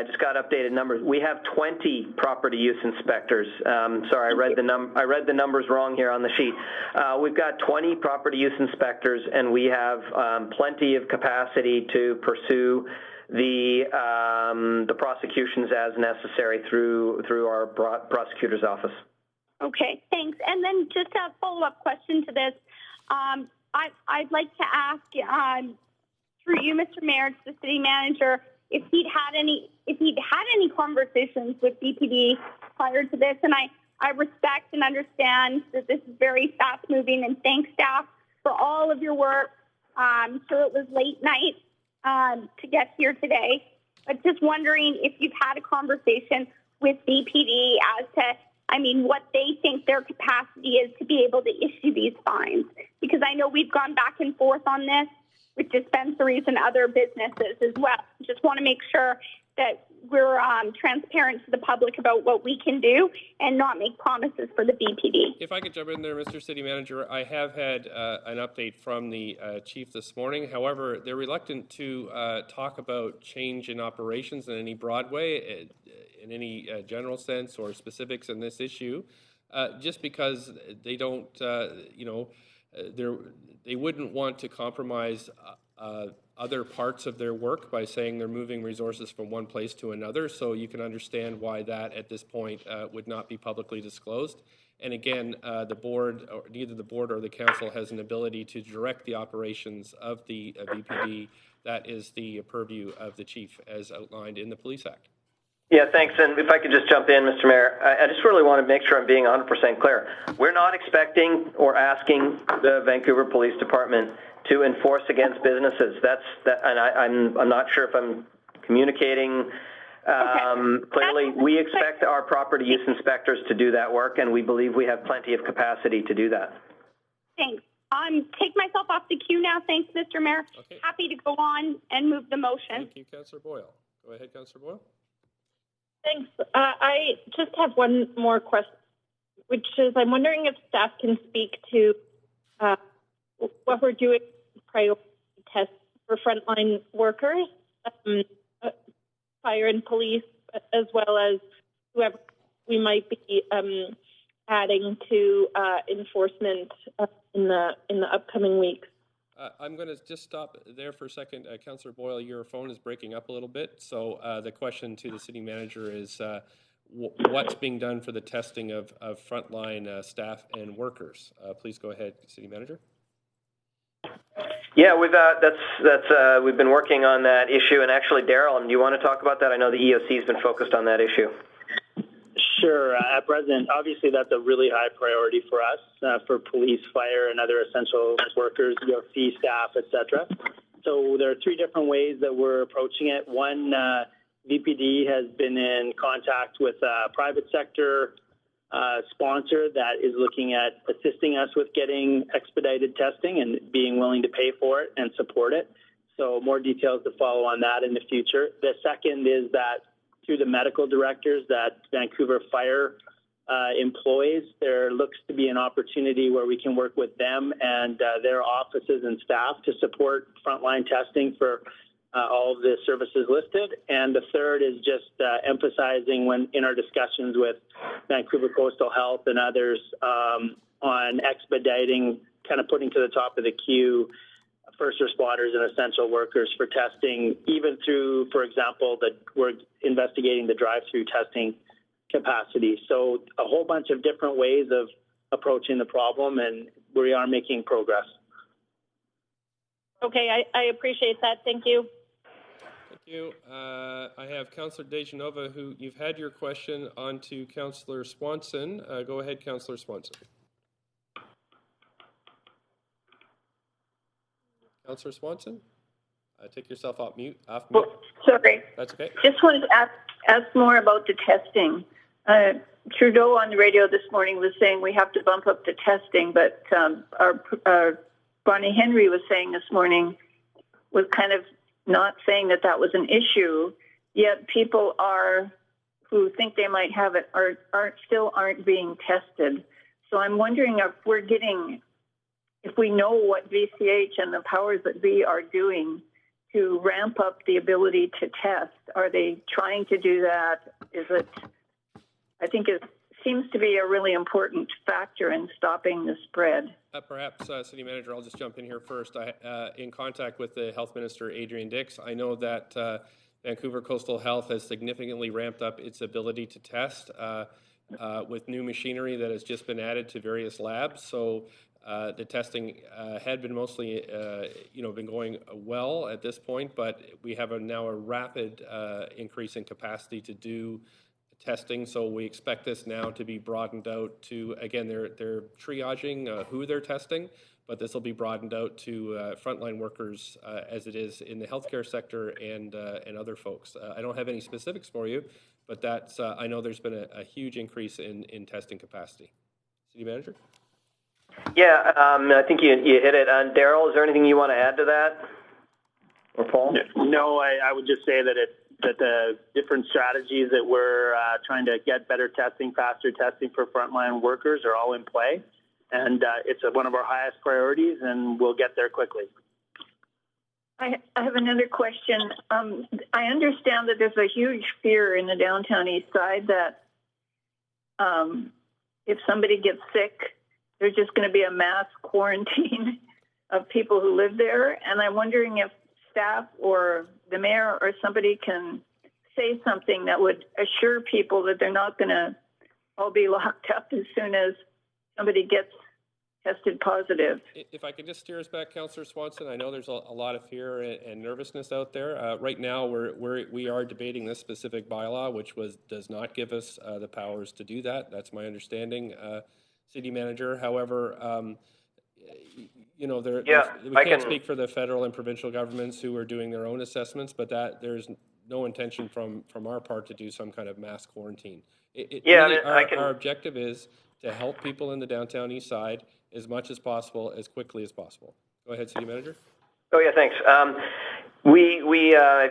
D: just got updated numbers. We have 20 property use inspectors. Sorry, I read the numbers wrong here on the sheet. We've got 20 property use inspectors, and we have plenty of capacity to pursue the prosecutions as necessary through our prosecutor's office.
C: Okay, thanks. And then just a follow-up question to this. I'd like to ask, through you, Mr. Mayor, to the city manager, if he'd had any conversations with BPD prior to this. And I respect and understand that this is very fast-moving, and thank staff for all of your work. I'm sure it was late night to get here today, but just wondering if you've had a conversation with BPD as to, what they think their capacity is to be able to issue these fines. Because I know we've gone back and forth on this, with dispensaries and other businesses as well. Just want to make sure that we're transparent to the public about what we can do and not make promises for the BPD.
A: If I could jump in there, Mr. City Manager, I have had an update from the chief this morning. However, they're reluctant to talk about change in operations in any broad way, in any general sense or specifics in this issue, just because they don't, they wouldn't want to compromise other parts of their work by saying they're moving resources from one place to another. So you can understand why that at this point would not be publicly disclosed. And again, the board, or neither the board or the council has an ability to direct the operations of the BPD. That is the purview of the chief as outlined in the Police Act.
D: Yeah, thanks. And if I could just jump in, Mr. Mayor, I just really want to make sure I'm being 100% clear. We're not expecting or asking the Vancouver Police Department to enforce against businesses. And I'm not sure if I'm communicating clearly. We expect our property use inspectors to do that work, and we believe we have plenty of capacity to do that.
C: Thanks. Take myself off the queue now. Thanks, Mr. Mayor.
A: Okay.
C: Happy to go on and move the motion.
A: Thank you, Councillor Boyle. Go ahead, Councillor Boyle.
H: Thanks. I just have one more question, which is I'm wondering if staff can speak to what we're doing priority tests for frontline workers, fire and police, as well as whoever we might be adding to enforcement in the upcoming weeks.
A: I'm going to just stop there for a second. Councillor Boyle, your phone is breaking up a little bit. So the question to the city manager is what's being done for the testing of frontline staff and workers? Please go ahead, city manager.
D: Yeah, we've been working on that issue. And actually, Daryl, do you want to talk about that? I know the EOC has been focused on that issue.
E: Sure. At present, obviously that's a really high priority for us, for police, fire, and other essential workers, EOC staff, etc. So there are three different ways that we're approaching it. One, VPD has been in contact with a private sector sponsor that is looking at assisting us with getting expedited testing and being willing to pay for it and support it. So more details to follow on that in the future. The second is that through the medical directors that Vancouver Fire employs, there looks to be an opportunity where we can work with them and their offices and staff to support frontline testing for all of the services listed. And the third is just emphasizing when in our discussions with Vancouver Coastal Health and others on expediting, kind of putting to the top of the queue first responders and essential workers for testing, even through, for example, that we're investigating the drive-through testing capacity. So a whole bunch of different ways of approaching the problem, and we are making progress.
H: Okay, I appreciate that. Thank you.
A: Thank you. I have Councillor Dejanova, who you've had your question on to Councillor Swanson. Go ahead, Councillor Swanson. Councillor Swanson, take yourself off mute.
F: Sorry.
A: That's okay.
F: Just wanted to ask more about the testing. Trudeau on the radio this morning was saying we have to bump up the testing, but our Bonnie Henry was saying this morning was kind of not saying that was an issue, yet people who think they might have it aren't being tested. So I'm wondering if we know what VCH and the powers that be are doing to ramp up the ability to test. Are they trying to do that? I think it seems to be a really important factor in stopping the spread.
A: Perhaps, City Manager, I'll just jump in here first. In contact with the Health Minister, Adrian Dix, I know that Vancouver Coastal Health has significantly ramped up its ability to test with new machinery that has just been added to various labs. So the testing had been mostly, been going well at this point, but we have now a rapid increase in capacity to do testing. So we expect this now to be broadened out to, again, they're triaging who they're testing, but this will be broadened out to frontline workers as it is in the healthcare sector and other folks. I don't have any specifics for you, but that's I know there's been a huge increase in testing capacity. City Manager?
D: Yeah, I think you hit it. Daryl, is there anything you want to add to that? or Paul?
E: No, I would just say that the different strategies that we're trying to get better testing, faster testing for frontline workers are all in play. And it's one of our highest priorities, and we'll get there quickly.
F: I have another question. I understand that there's a huge fear in the downtown east side that if somebody gets sick, there's just going to be a mass quarantine of people who live there. And I'm wondering if staff or the mayor or somebody can say something that would assure people that they're not going to all be locked up as soon as somebody gets tested positive.
A: If I could just steer us back, Councillor Swanson, I know there's a lot of fear and nervousness out there. Right now, we are debating this specific bylaw, which does not give us the powers to do that. That's my understanding, City Manager. However, we can't speak for the federal and provincial governments who are doing their own assessments, but there's no intention from our part to do some kind of mass quarantine. Our objective is to help people in the downtown east side as much as possible, as quickly as possible. Go ahead, City Manager.
D: Oh, yeah, thanks. I've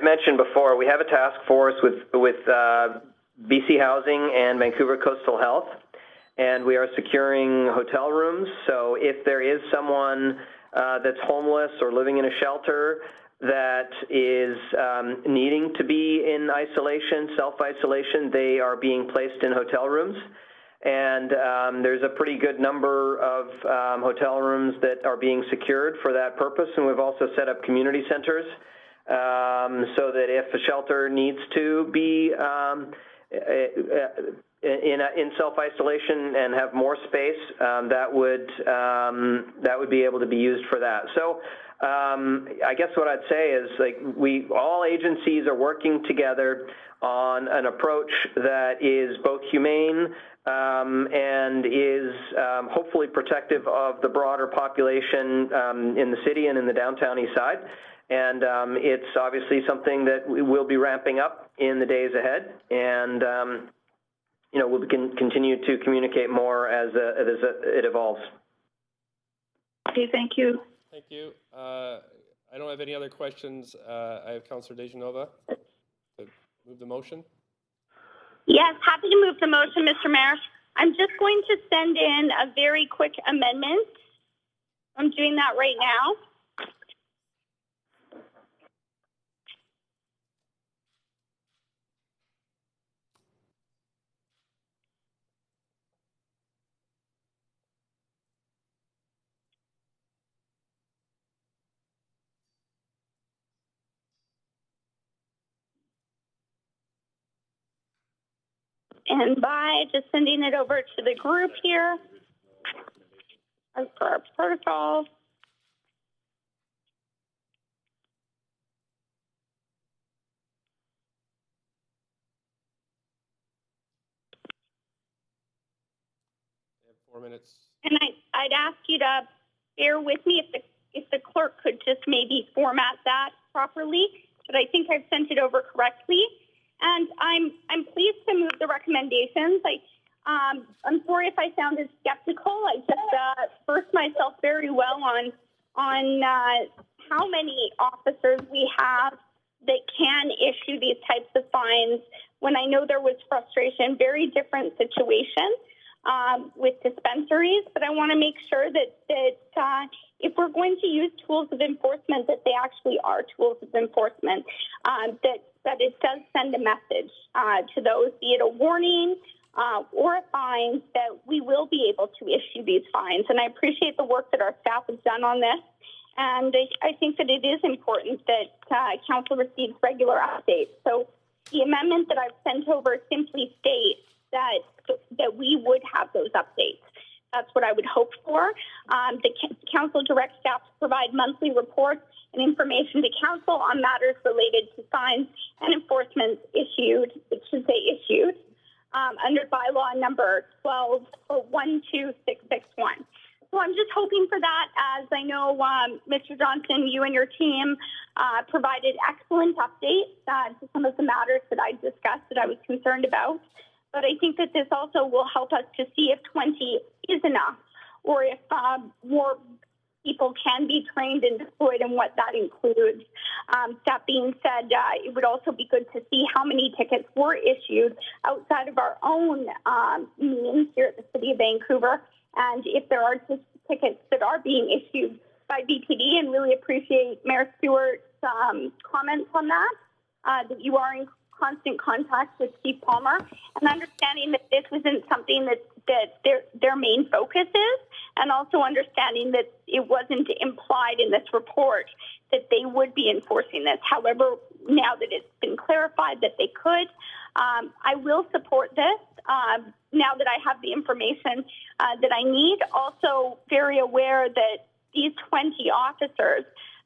D: mentioned before, we have a task force with BC Housing and Vancouver Coastal Health, and we are securing hotel rooms. So if there is someone that's homeless or living in a shelter that is needing to be in isolation, self-isolation, they are being placed in hotel rooms. And there's a pretty good number of hotel rooms that are being secured for that purpose. And we've also set up community centers so that if a shelter needs to be in self-isolation and have more space, that would be able to be used for that. So I guess what I'd say is, all agencies are working together on an approach that is both humane and is hopefully protective of the broader population in the city and in the downtown east side. And it's obviously something that we will be ramping up in the days ahead. And, we'll continue to communicate more as it evolves.
F: Okay, thank you.
A: Thank you. I don't have any other questions. I have Councillor Dejanova to move the motion.
C: Yes, happy to move the motion, Mr. Mayor. I'm just going to send in a very quick amendment. I'm doing that right now. And by just sending it over to the group here, as per our protocol.
A: We have 4 minutes.
C: And I'd ask you to bear with me if the clerk could just maybe format that properly, but I think I've sent it over correctly. And I'm pleased to move the recommendations. I'm sorry if I sounded skeptical. I just versed myself very well on how many officers we have that can issue these types of fines. When I know there was frustration, very different situation with dispensaries, but I want to make sure that if we're going to use tools of enforcement, that they actually are tools of enforcement, that it does send a message to those, be it a warning or a fine, that we will be able to issue these fines. And I appreciate the work that our staff has done on this. And I think that it is important that Council receives regular updates. So the amendment that I've sent over simply states that we would have those updates. That's what I would hope for. The Council directs staff to provide monthly reports and information to Council on matters related to fines and enforcement issued, under bylaw number 12 or 12661. So I'm just hoping for that, as I know, Mr. Johnson, you and your team provided excellent updates to some of the matters that I discussed that I was concerned about. But I think that this also will help us to see if 20 is enough, or if more people can be trained and deployed and what that includes. That being said, it would also be good to see how many tickets were issued outside of our own means here at the City of Vancouver, and if there are tickets that are being issued by VPD, and really appreciate Mayor Stewart's comments on that, that you are in constant contact with Steve Palmer, and understanding that this isn't something that their main focus is, and also understanding that it wasn't implied in this report that they would be enforcing this. However, now that it's been clarified that they could, I will support this now that I have the information that I need. Also very aware that these 20 officers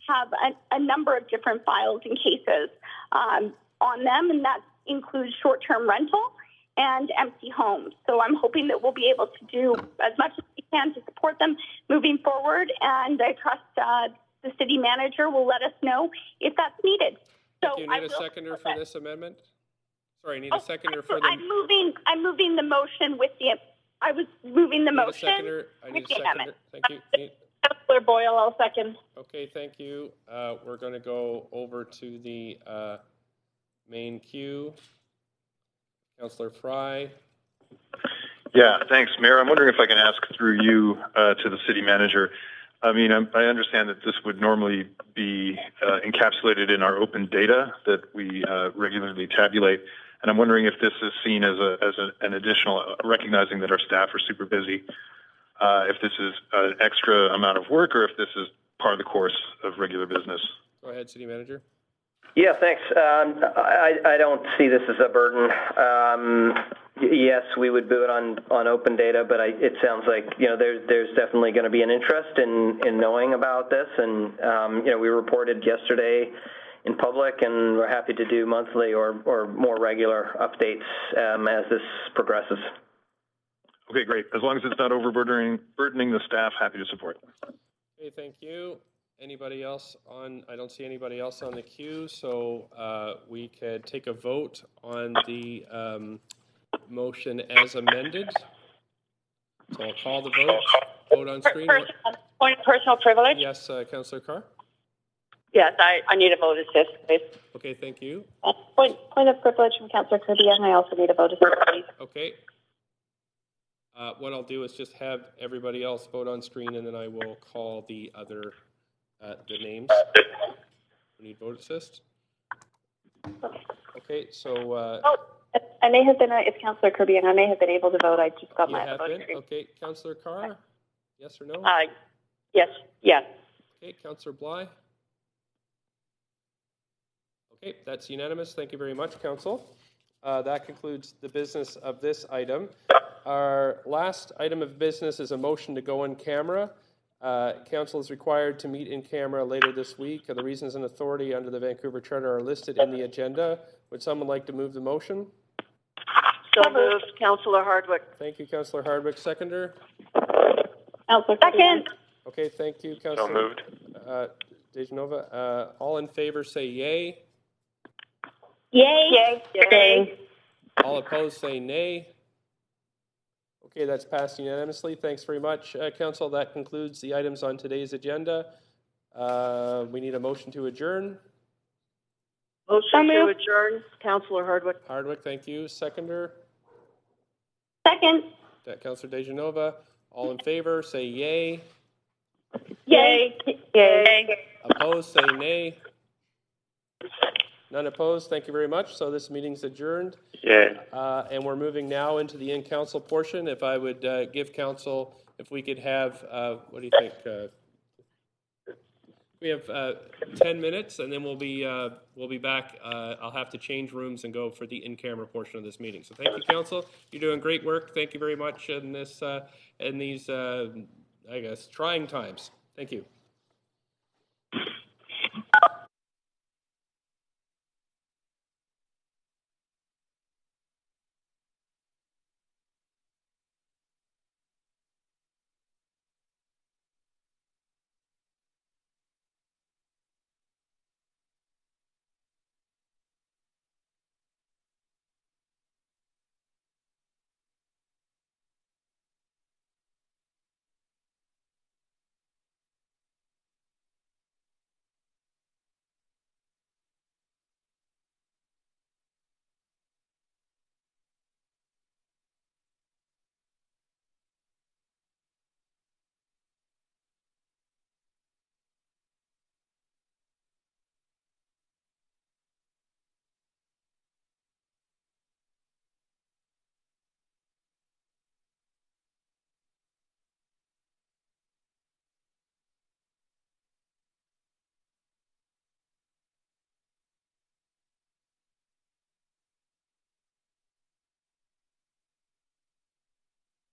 C: have a number of different files and cases on them, and that includes short-term rental and empty homes. So I'm hoping that we'll be able to do as much as we can to support them moving forward, and I trust the city manager will let us know if that's needed. So
A: do you need a seconder for this amendment? Sorry, I need a seconder for the...
C: I'm moving the motion with the... I was moving the motion
A: I need a seconder. Thank you.
H: Councillor Boyle, I'll second.
A: Okay, thank you. We're going to go over to the main queue. Councillor Fry.
J: Yeah, thanks, Mayor. I'm wondering if I can ask through you to the city manager. I mean, I understand that this would normally be encapsulated in our open data that we regularly tabulate, and I'm wondering if this is seen as an additional, recognizing that our staff are super busy, if this is an extra amount of work or if this is part of the course of regular business.
A: Go ahead, city manager.
D: Yeah, thanks. I don't see this as a burden. Yes, we would do it on open data, but it sounds like there's definitely going to be an interest in knowing about this, and we reported yesterday in public, and we're happy to do monthly or more regular updates as this progresses.
J: Okay, great. As long as it's not burdening the staff, happy to support.
A: Okay, thank you. Anybody else on? I don't see anybody else on the queue, so we could take a vote on the motion as amended. So I'll call the vote. Vote on screen.
L: Point of personal privilege?
A: Yes, Councillor Carr?
L: Yes, I need a vote assist, please.
A: Okay, thank you.
G: Point of privilege from Councillor Kirby, and I also need a vote assist, please.
A: Okay. What I'll do is just have everybody else vote on screen, and then I will call the other the names. We need vote assist. Okay, so...
G: I may have been, it's Councillor Kirby, and I may have been able to vote. I just got my vote.
A: Okay, Councillor Carr, yes or no?
L: Yes.
A: Okay, Councillor Bly. Okay, that's unanimous. Thank you very much, Council. That concludes the business of this item. Our last item of business is a motion to go in camera. Council is required to meet in camera later this week. The reasons and authority under the Vancouver Charter are listed in the agenda. Would someone like to move the motion?
L: So moved, Councillor Hardwick.
A: Thank you, Councillor Hardwick. Seconder?
C: Councillor Second.
A: Okay, thank you, Councillor.
J: So moved.
A: Dejanova. All in favor say yay.
C: Yay.
L: Yay.
A: All opposed say nay. Okay, that's passed unanimously. Thanks very much, Council. That concludes the items on today's agenda. We need a motion to adjourn.
L: Motion to adjourn, Councillor Hardwick.
A: Hardwick, thank you. Seconder?
C: Second.
A: Councillor Dejanova. All in favor say yay.
C: Yay.
A: Opposed say nay. None opposed. Thank you very much. So this meeting's adjourned.
J: Yeah.
A: And we're moving now into the in-council portion. If I would give council, if we could have, what do you think? We have 10 minutes, and then we'll be back. I'll have to change rooms and go for the in-camera portion of this meeting. So thank you, council. You're doing great work. Thank you very much in these, I guess, trying times. Thank you.